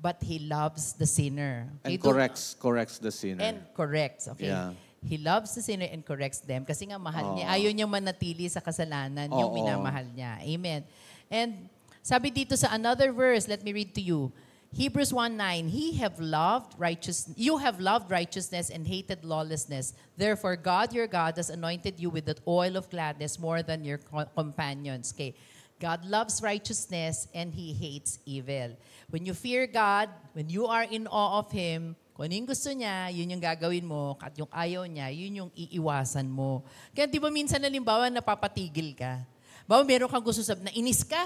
but He loves the sinner. And corrects the sinner. And corrects, okay? Yeah. He loves the sinner and corrects them kasi nga mahal niya. Ayaw niya manatili sa kasalanan, yung minamahal niya. Amen. And sabi dito sa another verse, let me read to you. Hebrews 1:9, you have loved righteousness and hated lawlessness. Therefore, God, your God, has anointed you with the oil of gladness more than your companions. Okay. God loves righteousness and He hates evil. When you fear God, when you are in awe of Him, kung ano yung gusto niya, yun yung gagawin mo. At yung ayaw niya, yun yung iiwasan mo. Kaya di ba minsan halimbawa napapatigil ka? Bawa meron kang gusto sabihin, nainis ka.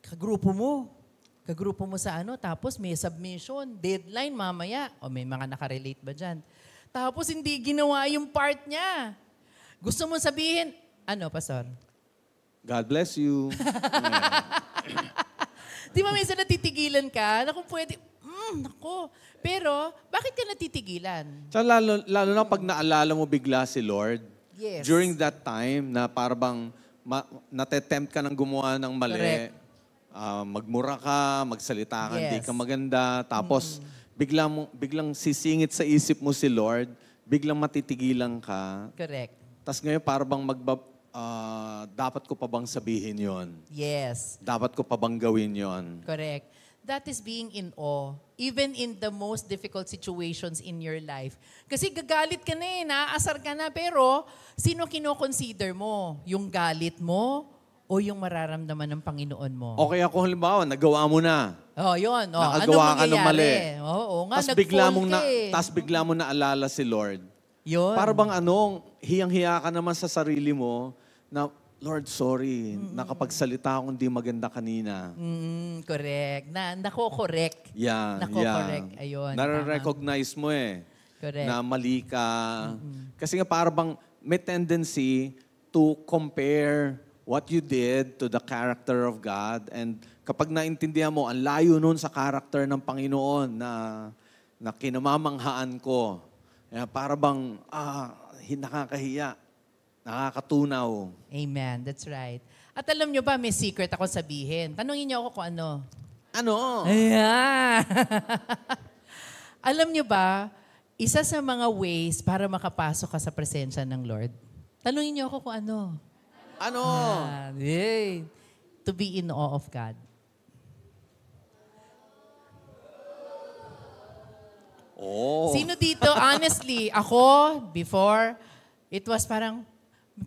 Kagrupo mo sa tapos may submission, deadline mamaya. O may mga nakarelate ba dyan? Tapos hindi ginawa yung part niya. Gusto mo sabihin, Pastor? God bless you. Di ba minsan natitigilan ka? Na kung pwede, Pero, bakit ka natitigilan? So, lalo na pag naalala mo bigla si Lord, Yes. during that time na parang natetempt ka ng gumawa ng mali, Correct. Magmura ka, magsalita ka, hindi Yes. ka maganda, tapos biglang sisingit sa isip mo si Lord, biglang matitigilan ka. Correct. Tapos ngayon parang dapat ko pa bang sabihin yon? Yes. Dapat ko pa bang gawin yon? Correct. That is being in awe. Even in the most difficult situations in your life. Kasi gagalit ka na naaasar ka na, pero sino kino-consider mo? Yung galit mo o yung mararamdaman ng Panginoon mo? Okay ako halimbawa, nagawa mo na. Oh, yun. Oh, Nakagawa ka ng mali. Oo nga, Tas bigla mo naalala si Lord. Yun. Para bang hiyang-hiya ka naman sa sarili mo na, Lord, sorry, nakapagsalita akong hindi maganda kanina. Correct. Nako-correct. Yan, Nako-correct. Ayun. Nare-recognize mo Correct. na mali ka. Kasi nga para bang may tendency to compare what you did to the character of God. And kapag naintindihan mo, ang layo nun sa character ng Panginoon na kinamamanghaan ko. Para bang, nakakahiya, nakakatunaw. Amen. That's right. At alam nyo ba, may secret ako sabihin. Tanungin niyo ako kung ano. Ano? Ayan. Alam nyo ba, isa sa mga ways para makapasok ka sa presensya ng Lord, tanungin niyo ako kung ano. Ano? To be in awe of God. Oh. Sino dito, honestly, ako, before, it was parang,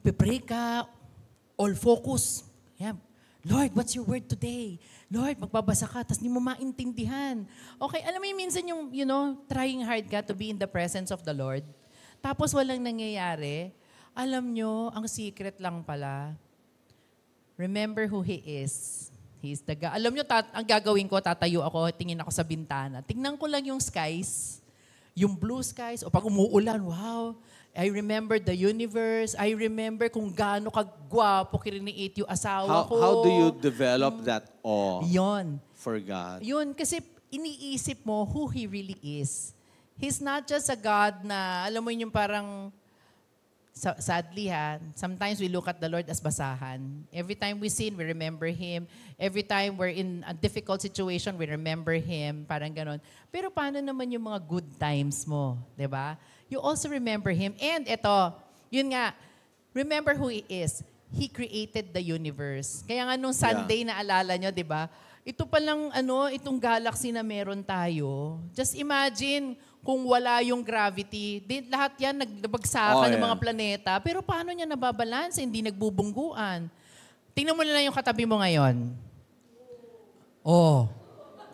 pray ka, all focus. Yeah. Lord, what's your word today? Lord, magbabasa ka, tapos di mo maintindihan. Okay, alam mo yung minsan yung, trying hard ka to be in the presence of the Lord. Tapos walang nangyayari. Alam nyo, ang secret lang pala, remember who He is. He is the God. Alam nyo, ang gagawin ko, tatayo ako, tingin ako sa bintana. Tingnan ko lang yung skies, yung blue skies, o pag umuulan, wow, I remember the universe. I remember kung gaano kagwapo kiriniit yung asawa ko. How do you develop that awe Yon. for God? Yun, kasi iniisip mo who He really is. He's not just a God na, alam mo yun yung parang, sadly sometimes we look at the Lord as basahan. Every time we sin, we remember Him. Every time we're in a difficult situation, we remember Him. Parang ganon. Pero paano naman yung mga good times mo? 'Di ba? You also remember Him. And ito, yun nga, remember who He is. He created the universe. Kaya nga nung Sunday, naalala nyo, 'di ba? Ito palang itong galaxy na meron tayo. Just imagine kung wala yung gravity, lahat yan nagbagsakan ng mga planeta. Pero paano niya nababalance? Hindi nagbubungguan. Tingnan mo na lang yung katabi mo ngayon. Oh,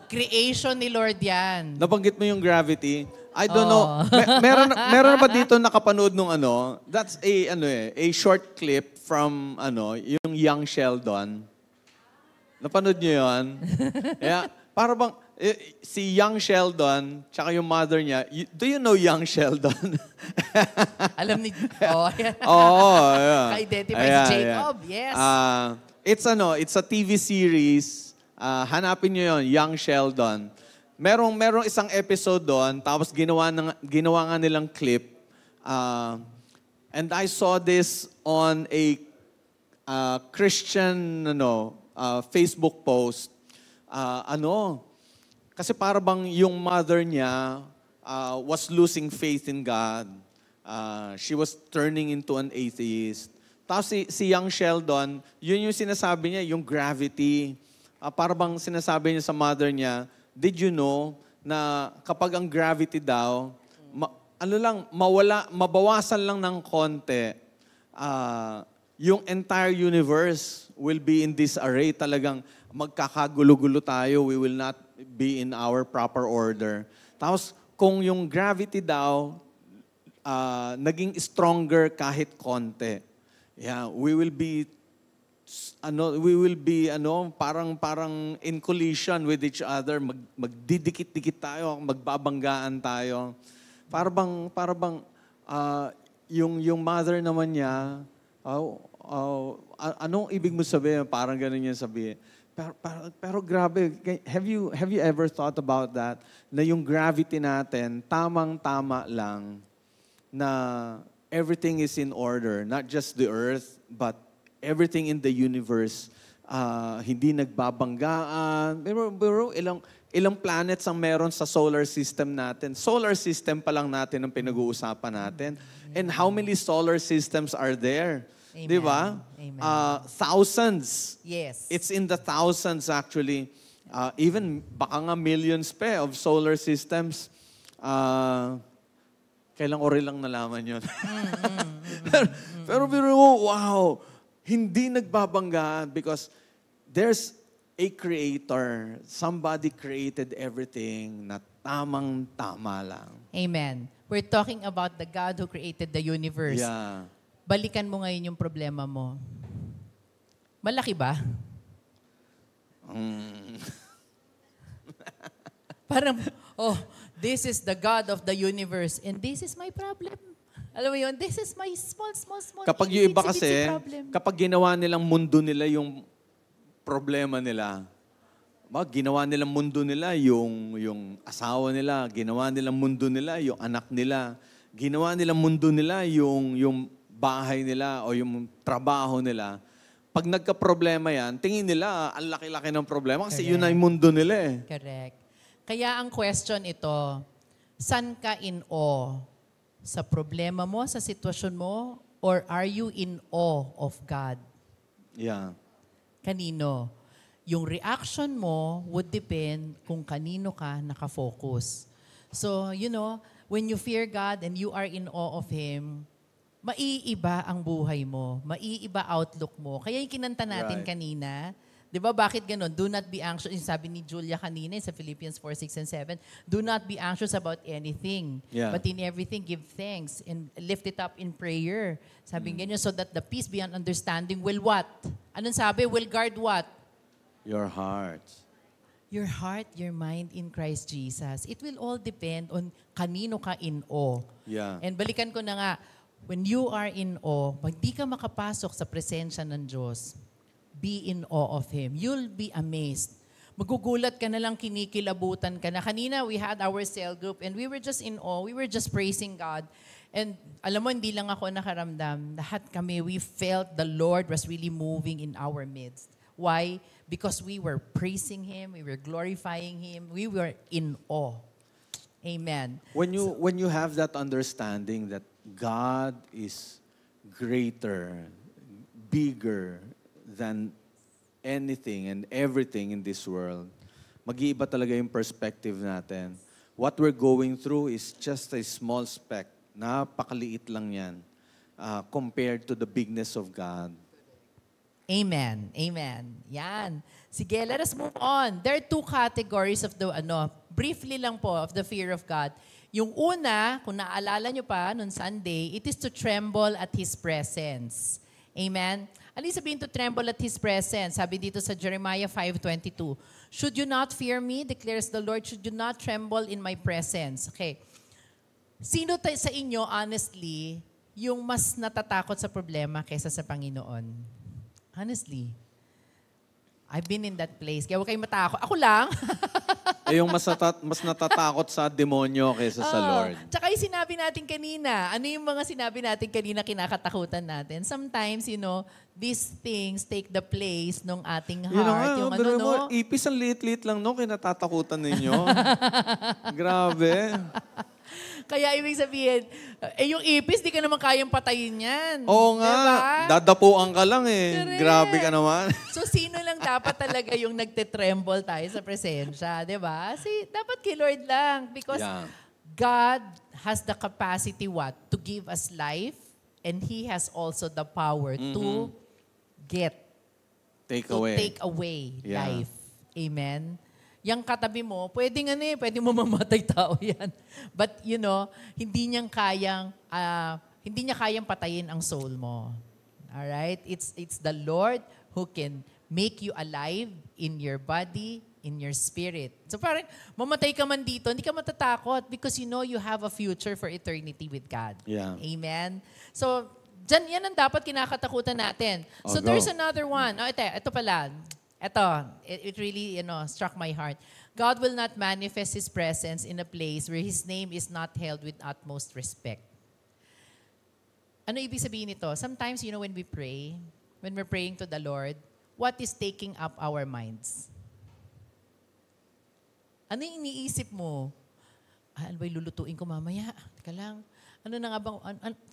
creation ni Lord yan. Nabanggit mo yung gravity. I don't know. Meron na ba dito nakapanood nung That's a short clip from yung Young Sheldon. Napanood niyo yun? Yeah, para bang si Young Sheldon, tsaka yung mother niya, do you know Young Sheldon? Alam ni... yeah. Ka-identify si Jacob, yes. It's a TV series. Hanapin niyo yun, Young Sheldon. Merong isang episode doon, tapos ginawa nga nilang clip. And I saw this on a Christian Facebook post. Kasi para bang yung mother niya was losing faith in God. She was turning into an atheist. Tapos si Young Sheldon, yun yung sinasabi niya, yung gravity. Para bang sinasabi niya sa mother niya, did you know na kapag ang gravity daw, mabawasan lang ng konti, yung entire universe will be in disarray. Talagang magkakagulo-gulo tayo. We will not be in our proper order. Tapos, kung yung gravity daw, naging stronger kahit konti, we will be parang in collision with each other. Magdidikit-dikit tayo, magbabanggaan tayo. Para bang yung mother naman niya, anong ibig mo sabihin? Parang ganun yung sabihin. Pero grabe, have you ever thought about that? Na yung gravity natin, tamang-tama lang, na everything is in order. Not just the earth, but everything in the universe. Hindi nagbabanggaan. Pero ilang planets ang meron sa solar system natin? Solar system pa lang natin ang pinag-uusapan natin. And how many solar systems are there? Amen. Di ba? Thousands. Yes. It's in the thousands actually. Even baka nga millions of solar systems. Kailang ori lang nalaman yun. pero wow, hindi nagbabanggaan because there's a creator. Somebody created everything na tamang-tama lang. Amen. We're talking about the God who created the universe. Yeah. Balikan mo ngayon yung problema mo. Malaki ba? Parang, oh, this is the God of the universe and this is my problem. Alam mo yun, this is my small, Kapag yung iba itsy-bitsy kasi, problem. kapag ginawa nilang mundo nila yung problema nila, ginawa nilang mundo nila yung asawa nila, ginawa nilang mundo nila yung anak nila, ginawa nilang mundo nila yung bahay nila o yung trabaho nila. Pag nagka-problema yan, tingin nila, ang laki-laki ng problema kasi yun na yung mundo nila eh. Correct. Kaya ang question ito, saan ka in awe? Sa problema mo, sa sitwasyon mo, or are you in awe of God? Yeah. Kanino? Yung reaction mo would depend kung kanino ka nakafocus. So, when you fear God and you are in awe of Him, maiiba ang buhay mo. Maiiba outlook mo. Kaya yung kinanta natin kanina, di ba bakit ganun? Do not be anxious. Yung sabi ni Julia kanina sa Philippians 4, 6, and 7, do not be anxious about anything. Yeah. But in everything, give thanks and lift it up in prayer. Sabi ganyan, so that the peace beyond understanding will what? Anong sabi? Will guard what? Your heart. Your heart, your mind in Christ Jesus. It will all depend on kanino ka in awe. Yeah. And balikan ko na nga, when you are in awe, pag di ka makapasok sa presensya ng Diyos, be in awe of Him. You'll be amazed. Magugulat ka na lang, kinikilabutan ka na. Kanina, we had our cell group and we were just in awe. We were just praising God. And alam mo, hindi lang ako nakaramdam. Lahat kami, we felt the Lord was really moving in our midst. Why? Because we were praising Him, we were glorifying Him, we were in awe. Amen. When you have that understanding that God is greater, bigger than anything and everything in this world, mag-iiba talaga yung perspective natin. What we're going through is just a small speck. Napakaliit lang yan compared to the bigness of God. Amen. Amen. Yan. Sige, let us move on. There are two categories of the, briefly lang po, of the fear of God. Yung una, kung naalala nyo pa, noon Sunday, it is to tremble at His presence. Amen? Ano yung sabihin to tremble at His presence? Sabi dito sa Jeremiah 5:22, should you not fear me, declares the Lord, should you not tremble in my presence? Okay. Sino sa inyo, honestly, yung mas natatakot sa problema kaysa sa Panginoon? Honestly. I've been in that place. Kaya huwag kayong matakot. Ako lang. Yung mas natatakot sa demonyo kaysa sa Lord. Tsaka yung sinabi natin kanina. Ano yung mga sinabi natin kanina kinakatakutan natin? Sometimes, these things take the place ng ating heart. Ipis ang liit-liit lang, kinatatakutan ninyo. Grabe. Kaya ibig sabihin, yung ipis, di ka naman kayang patayin yan. Oo nga. Diba? Dadapuan ka lang eh. Correct. Grabe ka naman. So, sino lang dapat talaga yung nagte-tremble tayo sa presensya? Diba? Dapat kay Lord lang. Because God has the capacity to give us life, and He has also the power to take away life. Amen? Yang katabi mo, pwede mo mamatay tao yan. But hindi niya kayang patayin ang soul mo. Alright? It's the Lord who can make you alive in your body, in your spirit. So parang mamatay ka man dito, hindi ka matatakot because you have a future for eternity with God. Yeah. Amen? So, yan ang dapat kinakatakutan natin. So there's another one. Ito pala. It really, struck my heart. God will not manifest His presence in a place where His name is not held with utmost respect. Ano ibig sabihin nito? Sometimes, when we pray, when we're praying to the Lord, what is taking up our minds? Ano yung iniisip mo? Ano ba lulutuin ko mamaya? Teka lang. Ano na nga bang,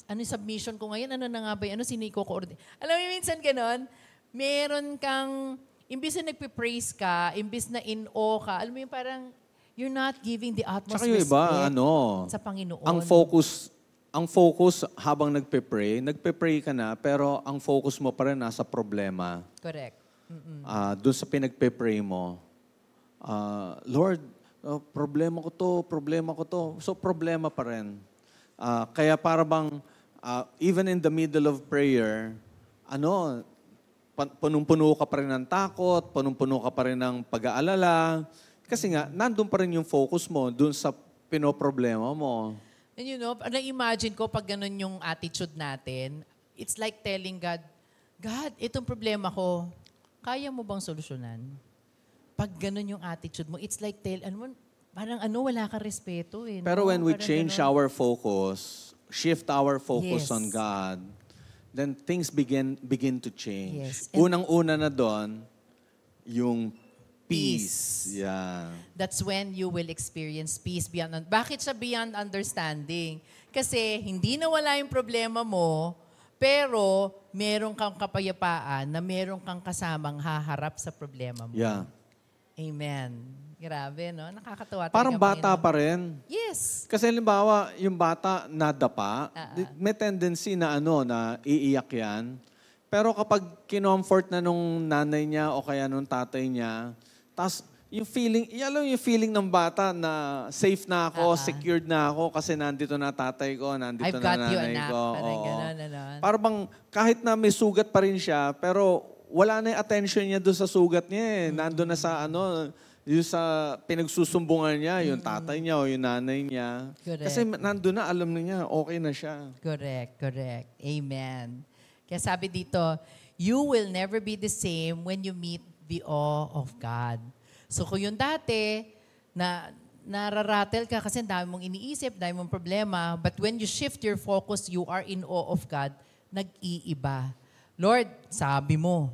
ano yung submission ko ngayon? Ano na nga ba? Ano sino ko-coordinate? Alam mo, minsan ganon, meron kang, imbis na nagpipraise ka, imbis na in-awe ka, alam mo yung parang, you're not giving the utmost respect sa Panginoon. Ang focus habang nagpe-pray ka na, pero ang focus mo pa rin nasa problema. Correct. doon sa pinagpe-pray mo, Lord, problema ko to. So problema pa rin. Kaya para bang, even in the middle of prayer, punong-puno ka pa rin ng takot, punong-puno ka pa rin ng pag-aalala. Kasi nga, nandun pa rin yung focus mo dun sa pinoproblema mo. And na-imagine ko pag ganun yung attitude natin, it's like telling God, God, itong problema ko, kaya mo bang solusyonan? Pag ganun yung attitude mo, it's like parang wala kang respeto eh. Pero when we Parang change ganun. our focus, shift our focus Yes. on God, then things begin to change. Yes. And- Unang-una na doon, yung peace. Yeah. That's when you will experience peace beyond. Bakit siya beyond understanding? Kasi hindi nawala yung problema mo, pero meron kang kapayapaan na meron kang kasamang haharap sa problema mo. Yeah. Amen. Grabe, no? Nakakatawa. Parang talaga, bata Panginoon. pa rin. Yes. Kasi halimbawa, yung bata nadapa, may tendency na na iiyak yan. Pero kapag kinomfort na nung nanay niya o kaya nung tatay niya, tapos yung feeling ng bata na safe na ako, secured na ako kasi nandito na tatay ko, nandito I've na got you, nanay anak. ko. Parang Oo. ganun. Para bang kahit na may sugat pa rin siya, pero wala na yung attention niya doon sa sugat niya eh. Nandun na sa yung sa pinagsusumbungan niya, yung tatay niya o yung nanay niya. Correct. Kasi nandun na, alam na niya, okay na siya. Correct. Amen. Kaya sabi dito, you will never be the same when you meet the awe of God. So kung yung dati, nararatel ka kasi dami mong iniisip, dami mong problema, but when you shift your focus, you are in awe of God, nag-iiba. Lord, sabi mo,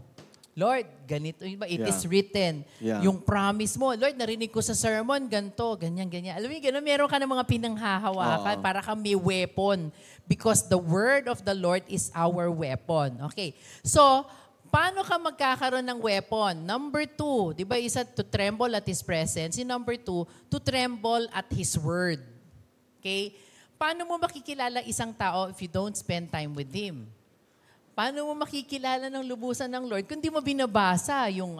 Lord, ganito, it is written. Yeah. Yung promise mo, Lord, narinig ko sa sermon, ganito, ganyan. Alam mo yung gano'n, meron ka ng mga pinanghahawakan para kang may weapon. Because the word of the Lord is our weapon. Okay. So, paano ka magkakaroon ng weapon? Number 2, di ba isa, to tremble at His presence. Yung number 2, to tremble at His word. Okay? Paano mo makikilala isang tao if you don't spend time with Him? Paano mo makikilala ng lubusan ng Lord kung di mo binabasa yung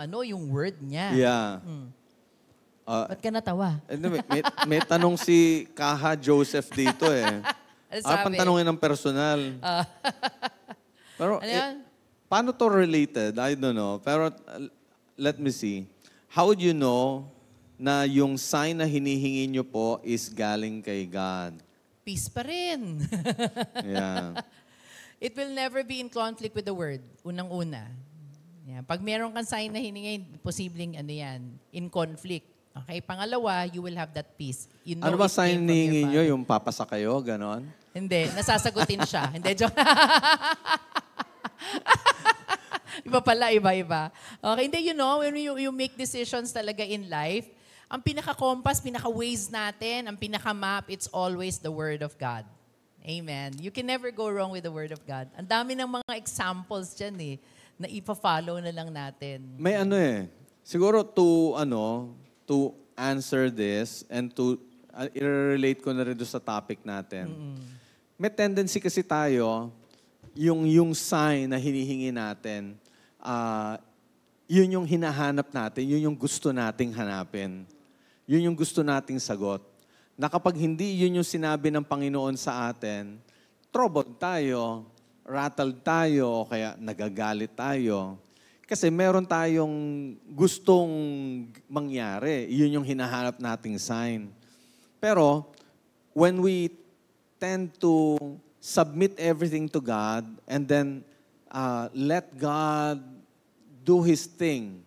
word niya? Yeah. Ba't ka natawa? May tanong si Kaha Joseph dito eh. Ano sabi? Pantanungin ng personal. Pero, Ano yan? paano to related? I don't know. Pero, let me see. How would you know na yung sign na hinihingi nyo po is galing kay God? Peace pa rin. Yeah. It will never be in conflict with the word. Unang-una. Yan. Pag meron kang sign na hiningi, posibleng in conflict. Okay? Pangalawa, you will have that peace. You know Ano ba it came sign from your hinihingi nyo? Father. Yung papasa kayo? Ganon? Hindi. Nasasagutin siya. Hindi, joke. Iba pala, iba. Okay, hindi, when you make decisions talaga in life, ang pinaka-compass, pinaka-ways natin, ang pinaka-map, it's always the Word of God. Amen. You can never go wrong with the Word of God. Ang dami ng mga examples dyan na ipa-follow na lang natin. May siguro to answer this and to i-relate ko na rin doon sa topic natin. May tendency kasi tayo, yung sign na hinihingi natin, yun yung hinahanap natin, yun yung gusto nating hanapin. Yun yung gusto nating sagot. Na kapag hindi yun yung sinabi ng Panginoon sa atin, troubled tayo, rattled tayo, o kaya nagagalit tayo. Kasi meron tayong gustong mangyari. Yun yung hinahanap nating sign. Pero, when we tend to submit everything to God and then let God do His thing,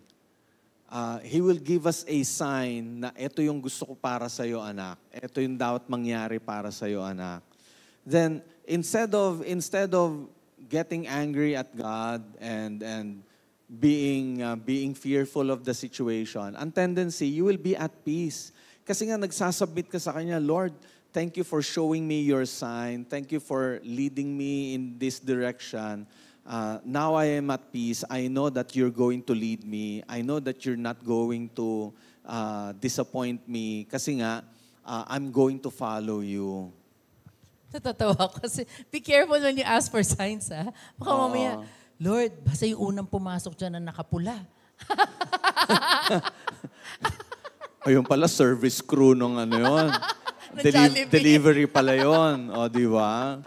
He will give us a sign na ito yung gusto ko para sa iyo, anak. Ito yung dapat mangyari para sa iyo, anak. Then instead of getting angry at God and being fearful of the situation, ang tendency you will be at peace. Kasi nga nagsasubmit ka sa Kanya, Lord, thank you for showing me your sign. Thank you for leading me in this direction. Now I am at peace. I know that you're going to lead me. I know that you're not going to disappoint me. Kasi nga, I'm going to follow you. Natatawa ko kasi be careful when you ask for signs, ha? Baka mamaya, Lord, basta yung unang pumasok dyan na nakapula. Ayun pala, service crew nung ano yun. Jollibee. Delivery pala yun. O, di ba?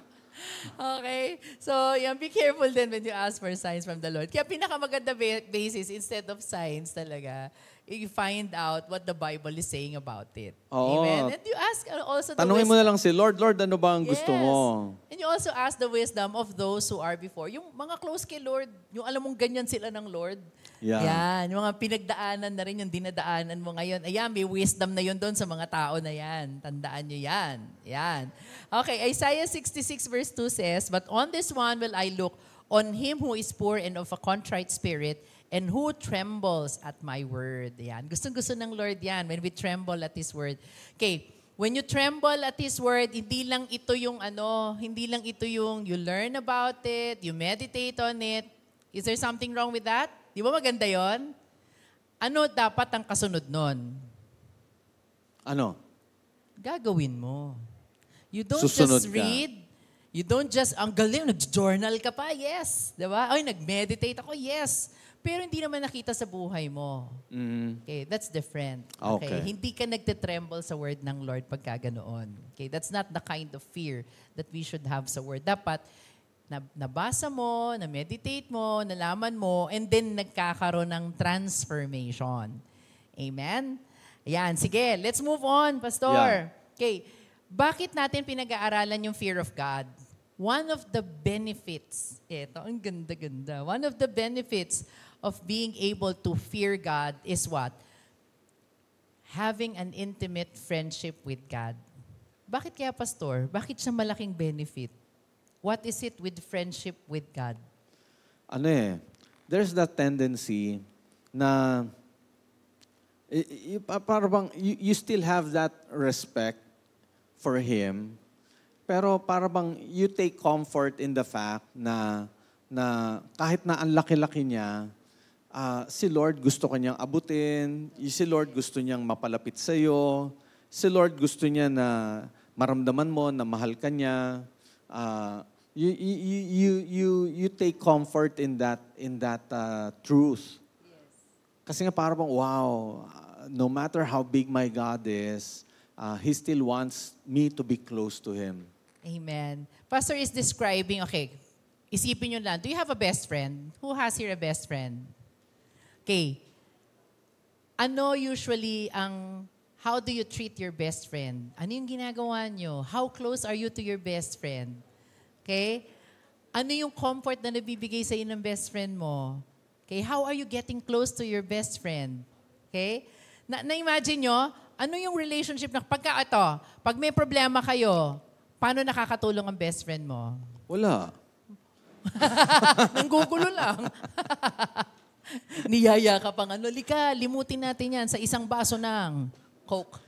Okay? So, yan, be careful din when you ask for signs from the Lord. Kaya pinakamaganda basis, instead of signs talaga, you find out what the Bible is saying about it. Oo. Amen? And you ask also the Tanungin mo wisdom. na lang si Lord, Lord, ano ba ang gusto Yes. mo? And you also ask the wisdom of those who are before. Yung mga close kay Lord, yung alam mong ganyan sila ng Lord. Yeah. Yan, yung mga pinagdaanan na rin, yung dinadaanan mo ngayon. Ayan, may wisdom na yun doon sa mga tao na yan. Tandaan nyo yan. Yan. Okay, Isaiah 66 verse 2 says, "But on this one will I look, on him who is poor and of a contrite spirit, and who trembles at my word." Yan. Gustong-gusto ng Lord yan when we tremble at His word. Okay, when you tremble at His word, hindi lang ito yung you learn about it, you meditate on it. Is there something wrong with that? Di ba maganda yon? Ano dapat ang kasunod nun? Ano? Gagawin mo. You don't Susunod just ka. read. You don't just, ang galing, nag-journal ka pa, yes. Di ba? Ay, nag-meditate ako, yes. Pero hindi naman nakita sa buhay mo. Okay, that's different. Okay. Okay. Hindi ka nagtitremble sa word ng Lord pagka ganoon. Okay, that's not the kind of fear that we should have sa word. Dapat, nabasa mo, na-meditate mo, nalaman mo, and then nagkakaroon ng transformation. Amen? Ayan, sige, let's move on, Pastor. Yeah. Okay, bakit natin pinag-aaralan yung fear of God? One of the benefits, ang ganda-ganda. One of the benefits of being able to fear God is what? Having an intimate friendship with God. Bakit kaya, Pastor? Bakit siya malaking benefit? What is it with friendship with God? There's that tendency na parang you still have that respect for Him, pero parang you take comfort in the fact na kahit na ang laki-laki niya, si Lord gusto kanyang abutin, si Lord gusto niyang mapalapit sa iyo, si Lord gusto niya na maramdaman mo na mahal ka niya. You take comfort in that truth. Yes. Kasi nga parang wow, no matter how big my God is, He still wants me to be close to Him. Amen. Pastor is describing, okay, isipin nyo lang, do you have a best friend? Who has here a best friend? Okay. Ano usually how do you treat your best friend? Ano yung ginagawa nyo? How close are you to your best friend? Okay? Ano yung comfort na nabibigay sa ng best friend mo? Okay? How are you getting close to your best friend? Okay? Na-imagine nyo, ano yung relationship na pag may problema kayo, paano nakakatulong ang best friend mo? Wala. Nanggugulo lang. Niyaya ka pang lika, limutin natin yan sa isang baso ng Coke.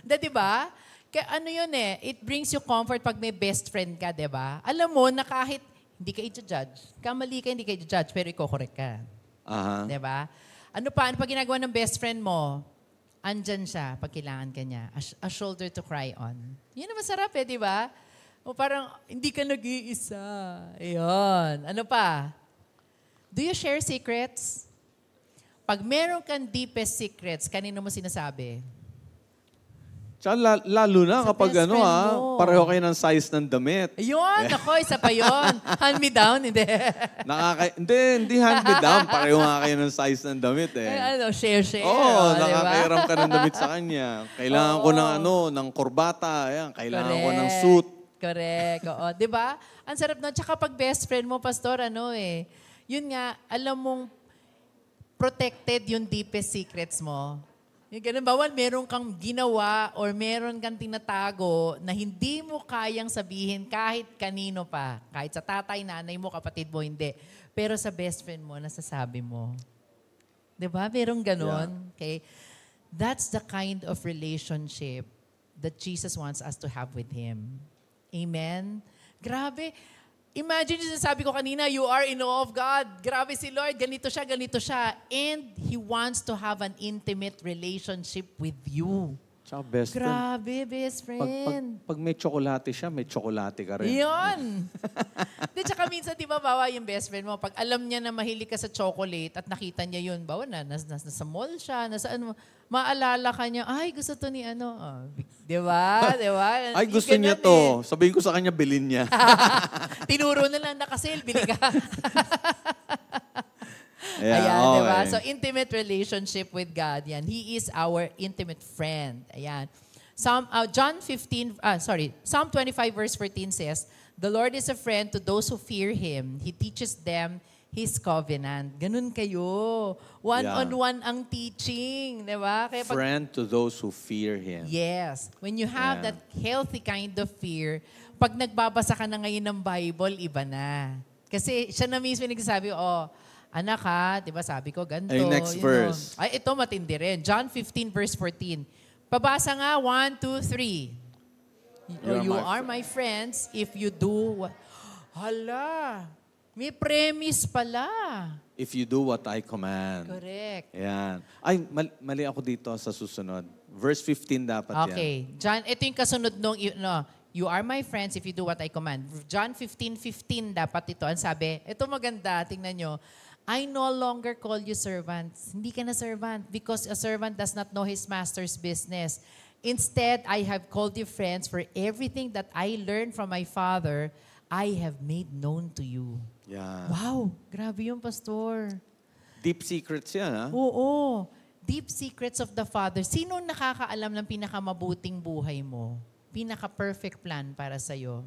Diba? Kaya yun it brings you comfort pag may best friend ka, diba? Alam mo na kahit hindi ka i-judge, kamali ka, hindi ka i-judge, pero i-correct ka. Diba? Ano pag ginagawa ng best friend mo, andyan siya pag kailangan ka niya. A shoulder to cry on. Yun ang masarap diba? O parang, hindi ka nag-iisa. Ayun. Ano pa? Do you share secrets? Pag meron kang deepest secrets, kanino mo sinasabi? Tsaka lalo na Sa kapag best friend mo. pareho kayo ng size ng damit. Ayun, ako, isa pa yun. Hand me down, hindi. Hindi hand me down. Pareho nga kayo ng size ng damit Share. Oo, diba? nakakairam ka ng damit sa kanya. Kailangan ko ng kurbata. Ayan, kailangan ko ng suit. Correct. Oo, di ba? Ang sarap nun. Tsaka pag best friend mo, Pastor, yun nga, alam mong protected yung deepest secrets mo. Yung ganun, bawal meron kang ginawa or meron kang tinatago na hindi mo kayang sabihin kahit kanino pa. Kahit sa tatay, nanay mo, kapatid mo, hindi. Pero sa best friend mo, nasasabi mo. Diba? Merong ganun. Yeah. Okay? That's the kind of relationship that Jesus wants us to have with Him. Amen? Grabe. Imagine yung sabi ko kanina, you are in awe of God. Grabe si Lord, ganito siya. And He wants to have an intimate relationship with you. Tsaka best friend. Grabe, best friend. Pag may tsokolate siya, may tsokolate ka rin. Yun! Di, tsaka minsan, di ba, bawa yung best friend mo, pag alam niya na mahilig ka sa chocolate at nakita niya yun, bawa nasa mall siya, nasa ano, maalala ka niya, ay, gusto to ni ano. Oh, di ba? Di ba? Ay, gusto niya to. Sabihin ko sa kanya, bilhin niya. Tinuro na lang naka-sale, bili ka. Yeah, Ayan, okay. diba? So, intimate relationship with God. Yan. He is our intimate friend. Ayan. Psalm 25 verse 14 says, "The Lord is a friend to those who fear Him. He teaches them His covenant." Ganun kayo. One-on-one ang teaching. Diba? Kaya Friend to those who fear Him. Yes. When you have that healthy kind of fear, pag nagbabasa ka na ngayon ng Bible, iba na. Kasi siya na mismo nagsasabi, anak ha, di ba sabi ko, ganito. Ay, next verse. Ay, ito matindi rin. John 15 verse 14. Pabasa nga, 1, 2, 3. You are my friends if you do what... Hala, may premise pala. If you do what I command. Correct. Yan. Ay, mali ako dito sa susunod. Verse 15 dapat yan. Okay. John, ito yung kasunod nung, you are my friends if you do what I command. John 15:15 dapat ito. Ang sabi, ito maganda, tingnan nyo. I no longer call you servants. Hindi ka na servant because a servant does not know his master's business. Instead, I have called you friends, for everything that I learned from my Father, I have made known to you. Yeah. Wow, grabe yung pastor. Deep secrets yan, ha? Oo. Deep secrets of the Father. Sino nakakaalam ng pinakamabuting buhay mo? Pinaka-perfect plan para sa'yo?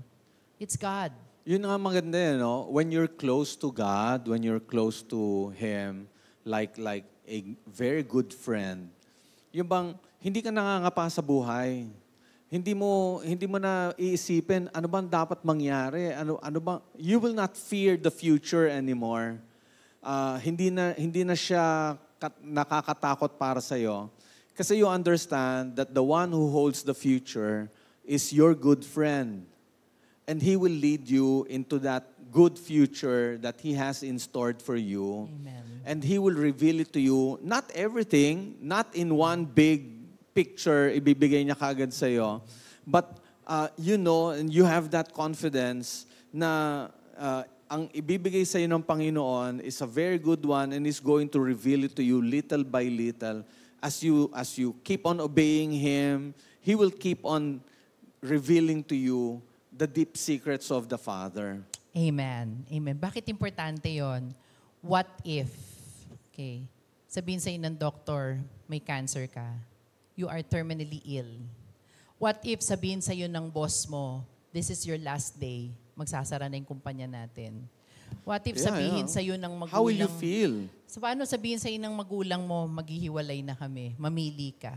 It's God. Yun nga maganda, no? When you're close to God, when you're close to Him, like a very good friend, yung bang hindi ka nangangapa sa buhay. Hindi mo na iisipin ano bang dapat mangyari, ano bang you will not fear the future anymore. Hindi na siya nakakatakot para sa iyo kasi you understand that the one who holds the future is your good friend. And He will lead you into that good future that He has in store for you. Amen. And He will reveal it to you, not everything, not in one big picture, ibibigay niya kagad sa'yo. But you know, and you have that confidence na ang ibibigay sa'yo ng Panginoon is a very good one and is going to reveal it to you little by little. As you keep on obeying Him, He will keep on revealing to you the deep secrets of the Father. Amen. Amen. Bakit importante yon? What if, okay, sabihin sa'yo ng doktor, may cancer ka. You are terminally ill. What if sabihin sa'yo ng boss mo, this is your last day, magsasara na yung kumpanya natin. What if sabihin sa'yo ng magulang... How will you feel? So paano sabihin sa'yo ng magulang mo, maghihiwalay na kami, mamili ka?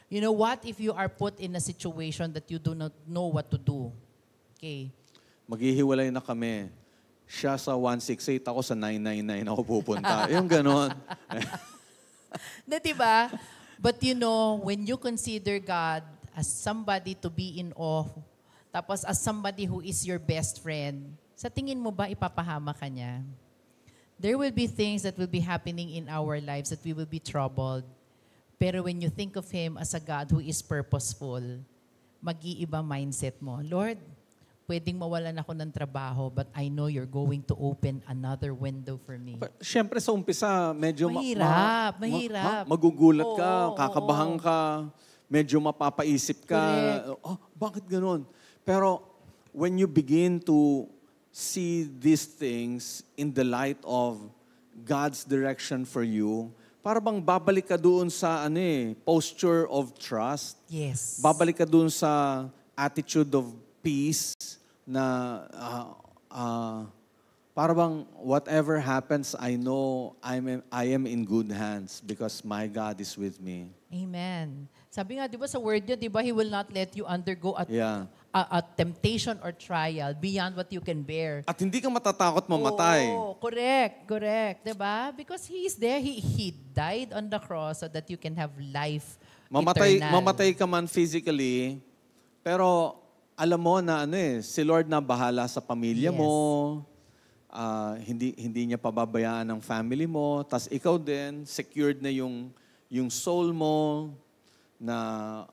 You know, what if you are put in a situation that you do not know what to do? Okay. Maghihiwalay na kami. Siya sa 168, ako sa 999 ako pupunta. Yung ganon. Na, diba? But you know, when you consider God as somebody to be in awe, tapos as somebody who is your best friend, sa tingin mo ba ipapahama ka niya? There will be things that will be happening in our lives that we will be troubled. Pero when you think of Him as a God who is purposeful, mag-iiba mindset mo. Lord, pwedeng mawalan ako ng trabaho, but I know you're going to open another window for me. Siyempre sa umpisa, medyo mahirap. Magugulat ka, kakabahan ka, medyo mapapaisip ka. Bakit ganun? Pero when you begin to see these things in the light of God's direction for you, para bang babalik ka doon sa posture of trust. Yes. Babalik ka doon sa attitude of peace na para bang whatever happens, I know I am in good hands because my God is with me. Amen. Sabi nga, di ba sa word niya, di ba, He will not let you undergo a temptation or trial beyond what you can bear. At hindi ka matatakot mamatay. Oh, correct. Di ba? Because He is there. He died on the cross so that you can have life eternal. Mamatay ka man physically, pero alam mo na si Lord na bahala sa pamilya mo. Hindi niya pababayaan ang family mo. Tas ikaw din, secured na yung soul mo. na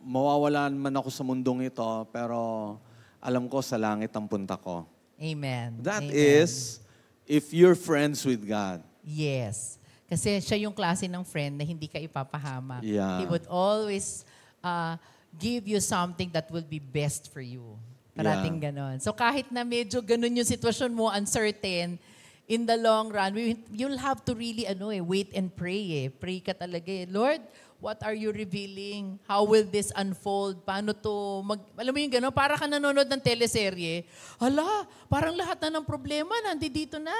mawawalan man ako sa mundong ito, pero alam ko sa langit ang punta ko. Amen. That Amen. is, if you're friends with God. Yes. Kasi siya yung klase ng friend na hindi ka ipapahamak. Yeah. He would always give you something that will be best for you. Parating ganon. So kahit na medyo ganon yung sitwasyon mo, uncertain, in the long run, you'll have to really wait and pray. Pray ka talaga. Lord, what are you revealing? How will this unfold? Paano to? Alam mo yung gano'n, para ka nanonood ng teleserye, hala, parang lahat na ng problema, nandito na.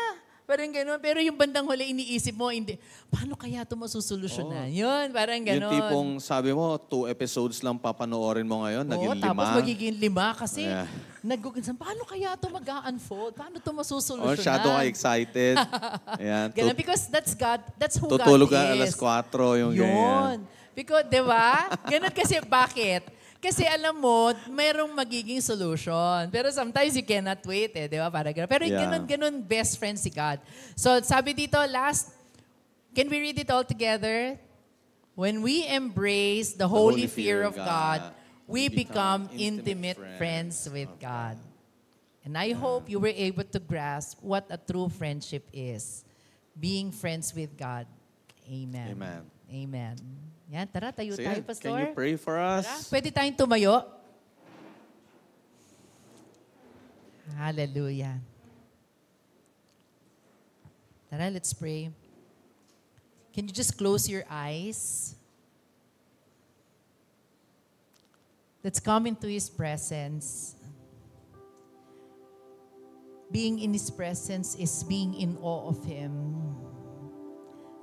Parang gano'n. Pero yung bandang huli, iniisip mo, hindi, paano kaya ito masusolusyonan? Yun, parang gano'n. Yung tipong sabi mo, 2 episodes lang papanoorin mo ngayon, naging 5. Tapos magiging 5 kasi naggugunsan, paano kaya ito mag-unfold? Paano ito masusolusyonan? Masyado ka excited. Ayan. Ganun, because that's God, that's who Tutulog God ka is. 4:00 yung Yun. ganyan. Because, di ba? Ganun kasi, bakit? Kasi alam mo, mayroong magiging solution. Pero sometimes you cannot wait di ba? Para ganun. Pero ganun best friend si God. So sabi dito, last, can we read it all together? When we embrace the holy fear of God, we become intimate friends with God. And I hope you were able to grasp what a true friendship is. Being friends with God. Amen. Amen. Amen. Yan, tara, tayo So tayo, yan, Pastor. can you pray for us? Tara, pwede tayong tumayo. Hallelujah. Tara, let's pray. Can you just close your eyes? Let's come into His presence. Being in His presence is being in awe of Him.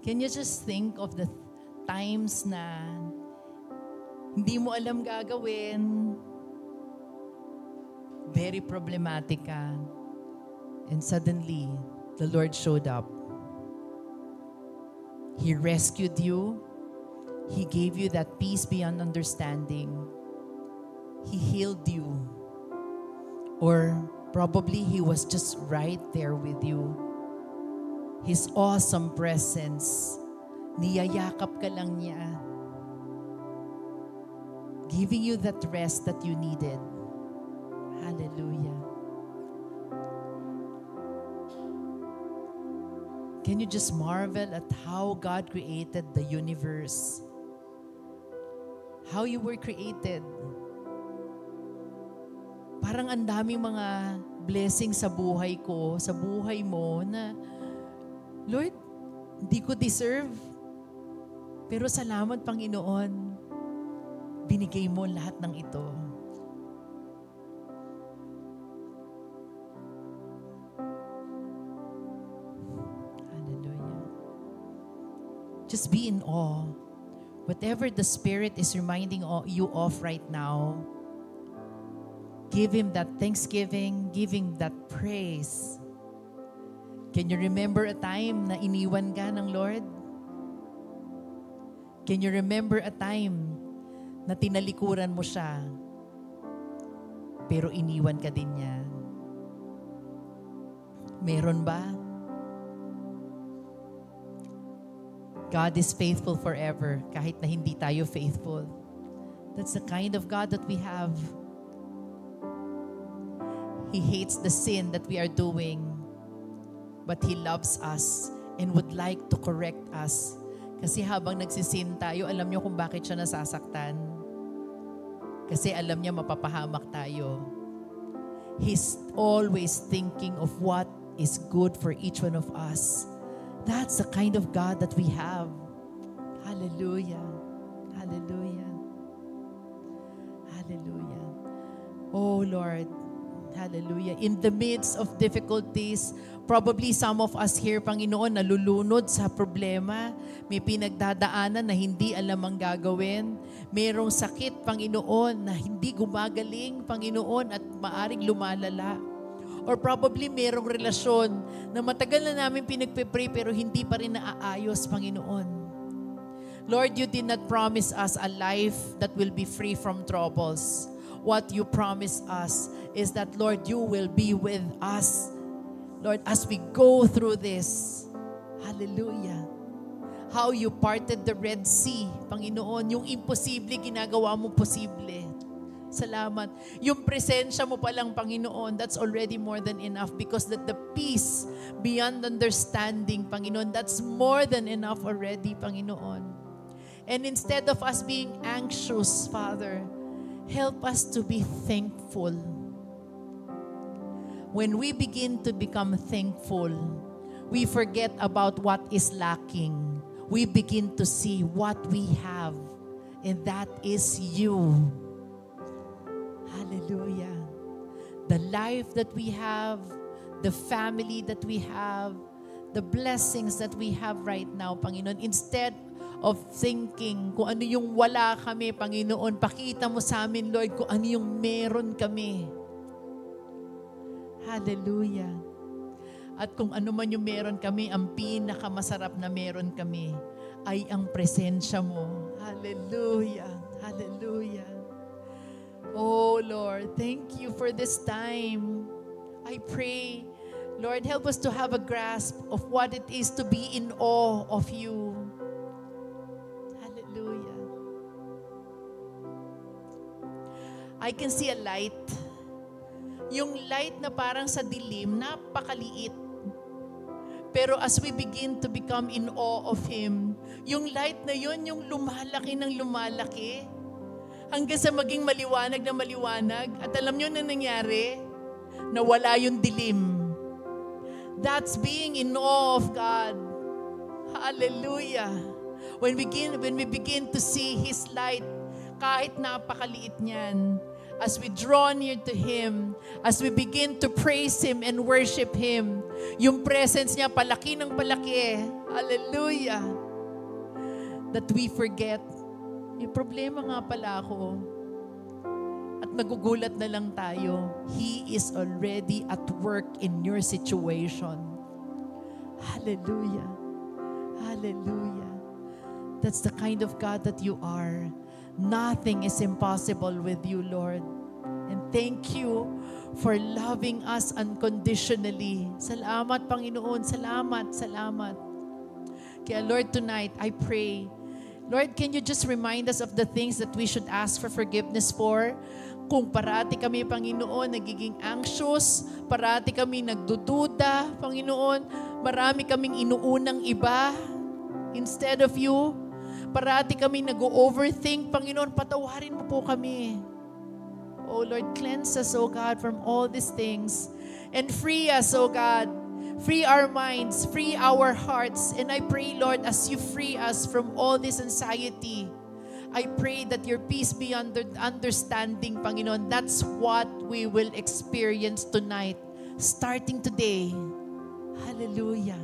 Can you just think of the times na hindi mo alam gagawin, very problematic ka, and suddenly, the Lord showed up. He rescued you. He gave you that peace beyond understanding. He healed you. Or probably He was just right there with you. His awesome presence, niyayakap ka lang niya, giving you that rest that you needed. Hallelujah. Can you just marvel at how God created the universe? How you were created? Parang ang daming mga blessing sa buhay ko, sa buhay mo na, Lord, hindi ko deserve. Pero salamat, Panginoon, binigay mo lahat ng ito. Hallelujah. Just be in awe. Whatever the Spirit is reminding you of right now, give Him that thanksgiving, give Him that praise. Can you remember a time na iniwan ka ng Lord? Can you remember a time na tinalikuran mo siya, pero iniwan ka din niya? Meron ba? God is faithful forever, kahit na hindi tayo faithful. That's the kind of God that we have. He hates the sin that we are doing, but He loves us and would like to correct us. Kasi habang nagsisin tayo, alam niyo kung bakit siya nasasaktan. Kasi alam niya mapapahamak tayo. He's always thinking of what is good for each one of us. That's the kind of God that we have. Hallelujah. Hallelujah. Hallelujah. Oh Lord, hallelujah. In the midst of difficulties, probably some of us here, Panginoon, nalulunod sa problema. May pinagdadaanan na hindi alam ang gagawin. Merong sakit, Panginoon, na hindi gumagaling, Panginoon, at maaring lumalala. Or probably merong relasyon na matagal na namin pinagpipray pero hindi pa rin naaayos, Panginoon. Lord, you did not promise us a life that will be free from troubles. What you promised us is that, Lord, you will be with us, Lord, as we go through this. Hallelujah. how you parted the Red Sea, Panginoon. Yung imposible, ginagawa mo posible. Salamat. Yung presensya mo palang, Panginoon, that's already more than enough because that the peace beyond understanding, Panginoon, that's more than enough already, Panginoon. And instead of us being anxious, Father, help us to be thankful. When we begin to become thankful, we forget about what is lacking. We begin to see what we have, and that is you. Hallelujah. The life that we have, the family that we have, the blessings that we have right now, Panginoon. Instead of thinking kung ano yung wala kami, Panginoon, pakita mo sa amin, Lord, kung ano yung meron kami. Hallelujah. At kung ano man yung meron kami, ang pinakamasarap na meron kami ay ang presensya mo. Hallelujah. Hallelujah. Oh, Lord, thank you for this time. I pray, Lord, help us to have a grasp of what it is to be in awe of you. Hallelujah. I can see a light. Yung light na parang sa dilim, napakaliit. Pero as we begin to become in awe of Him, yung light na yun, yung lumalaki ng lumalaki, hanggang sa maging maliwanag na maliwanag. At alam nyo na nangyari? Nawala yung dilim. That's being in awe of God. Hallelujah. When we begin to see His light, kahit napakaliit niyan, as we draw near to Him, as we begin to praise Him and worship Him, yung presence niya palaki ng palaki. Hallelujah. That we forget, may problema nga pala ako. At nagugulat na lang tayo. He is already at work in your situation. Hallelujah. Hallelujah. That's the kind of God that you are. Nothing is impossible with you, Lord. And thank you for loving us unconditionally. Salamat, Panginoon. Salamat, salamat. Kaya Lord, tonight, I pray, Lord, can you just remind us of the things that we should ask for forgiveness for? Kung parati kami, Panginoon, nagiging anxious, parati kami nagdududa, Panginoon, marami kaming inuunang iba instead of you, parati kami nag-overthink, Panginoon, patawarin mo po kami. Oh Lord, cleanse us, oh God, from all these things and free us, oh God. Free our minds, free our hearts. And I pray, Lord, as you free us from all this anxiety, I pray that your peace beyond understanding, Panginoon, that's what we will experience tonight, starting today. Hallelujah.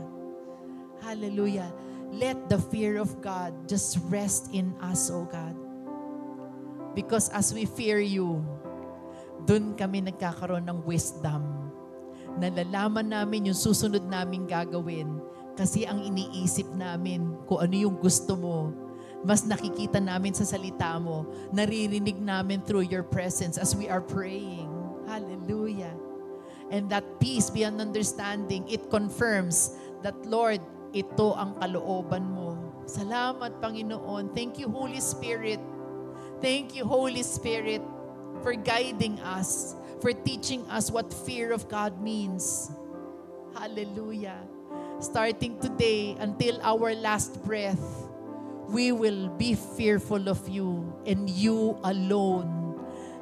Hallelujah. Let the fear of God just rest in us, oh God. Because as we fear you, dun kami nagkakaroon ng wisdom. Nalalaman namin yung susunod naming gagawin kasi ang iniisip namin kung ano yung gusto mo. Mas nakikita namin sa salita mo. Naririnig namin through your presence as we are praying. Hallelujah. And that peace beyond understanding, it confirms that, Lord, ito ang kalooban mo. Salamat, Panginoon. Thank you, Holy Spirit. Thank you, Holy Spirit, for guiding us, for teaching us what fear of God means. Hallelujah. Starting today until our last breath, we will be fearful of you and you alone.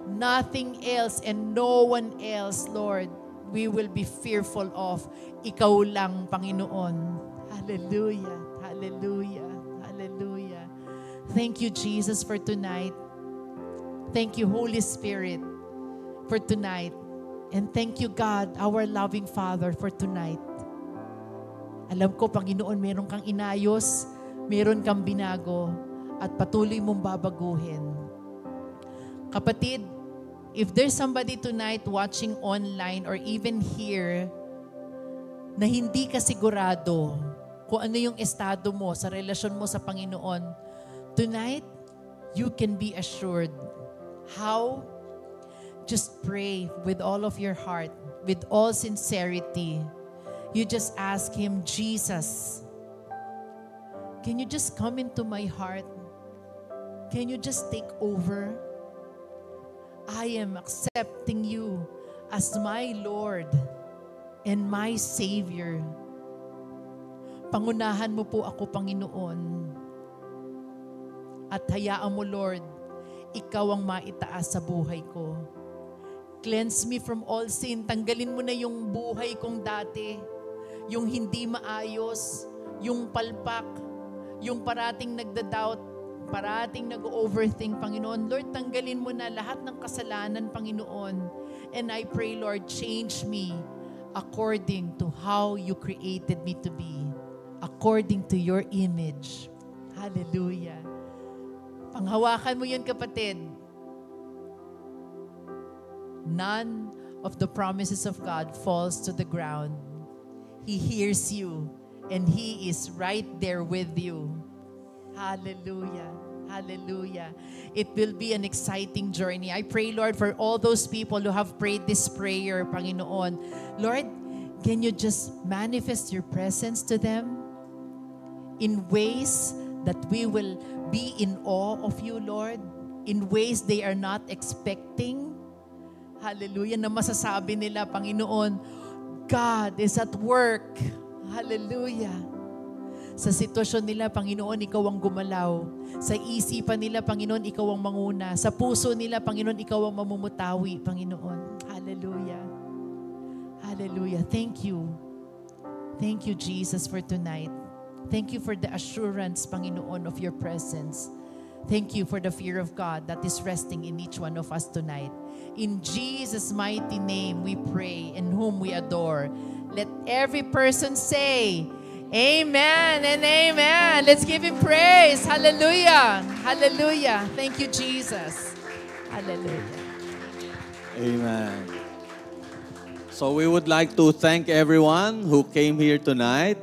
Nothing else and no one else, Lord, we will be fearful of. Ikaw lang, Panginoon. Hallelujah. Hallelujah. Hallelujah. Thank you, Jesus, for tonight. Thank you, Holy Spirit, for tonight. And thank you, God, our loving Father, for tonight. Alam ko, Panginoon, meron kang inayos, meron kang binago, at patuloy mong babaguhin. Kapatid, if there's somebody tonight watching online or even here na hindi ka sigurado kung ano yung estado mo sa relasyon mo sa Panginoon, tonight, you can be assured. How? Just pray with all of your heart, with all sincerity. You just ask Him, Jesus, Can you just come into my heart? Can you just take over? I am accepting you as my Lord and my Savior. Pangunahan mo po ako, Panginoon. At hayaan mo, Lord, ikaw ang maitaas sa buhay ko. Cleanse me from all sin. Tanggalin mo na yung buhay kong dati. Yung hindi maayos, yung palpak, yung parating nagda-doubt, parating nag-overthink, Panginoon. Lord, tanggalin mo na lahat ng kasalanan, Panginoon. And I pray, Lord, change me according to how you created me to be. According to your image. Hallelujah. Panghawakan mo yun, kapatid. None of the promises of God falls to the ground. He hears you, and He is right there with you. Hallelujah. Hallelujah. It will be an exciting journey. I pray, Lord, for all those people who have prayed this prayer, Panginoon. Lord, can you just manifest your presence to them in ways that we will be in awe of you, Lord, in ways they are not expecting. Hallelujah. Na masasabi nila, Panginoon, God is at work. Hallelujah. Sa sitwasyon nila, Panginoon, ikaw ang gumalaw. Sa isipan nila, Panginoon, ikaw ang manguna. Sa puso nila, Panginoon, ikaw ang mamumutawi, Panginoon. Hallelujah. Hallelujah. Thank you. Thank you, Jesus, for tonight. Thank you for the assurance, Panginoon, of your presence. Thank you for the fear of God that is resting in each one of us tonight. In Jesus' mighty name we pray and whom we adore. Let every person say, Amen and amen. Let's give Him praise. Hallelujah. Hallelujah. Thank you, Jesus. Hallelujah. Amen. So we would like to thank everyone who came here tonight.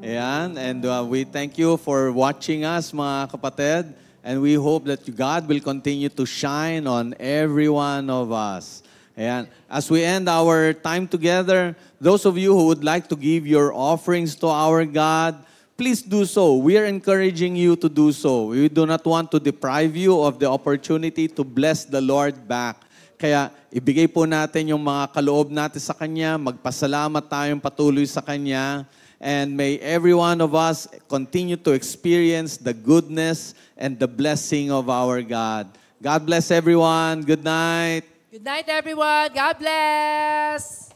Ayan. And we thank you for watching us, mga kapatid. And we hope that God will continue to shine on every one of us. Ayan. As we end our time together, those of you who would like to give your offerings to our God, please do so. We are encouraging you to do so. We do not want to deprive you of the opportunity to bless the Lord back. Kaya ibigay po natin yung mga kaloob natin sa Kanya, magpasalamat tayong patuloy sa Kanya, and may every one of us continue to experience the goodness and the blessing of our God. God bless everyone. Good night. Good night, everyone. God bless.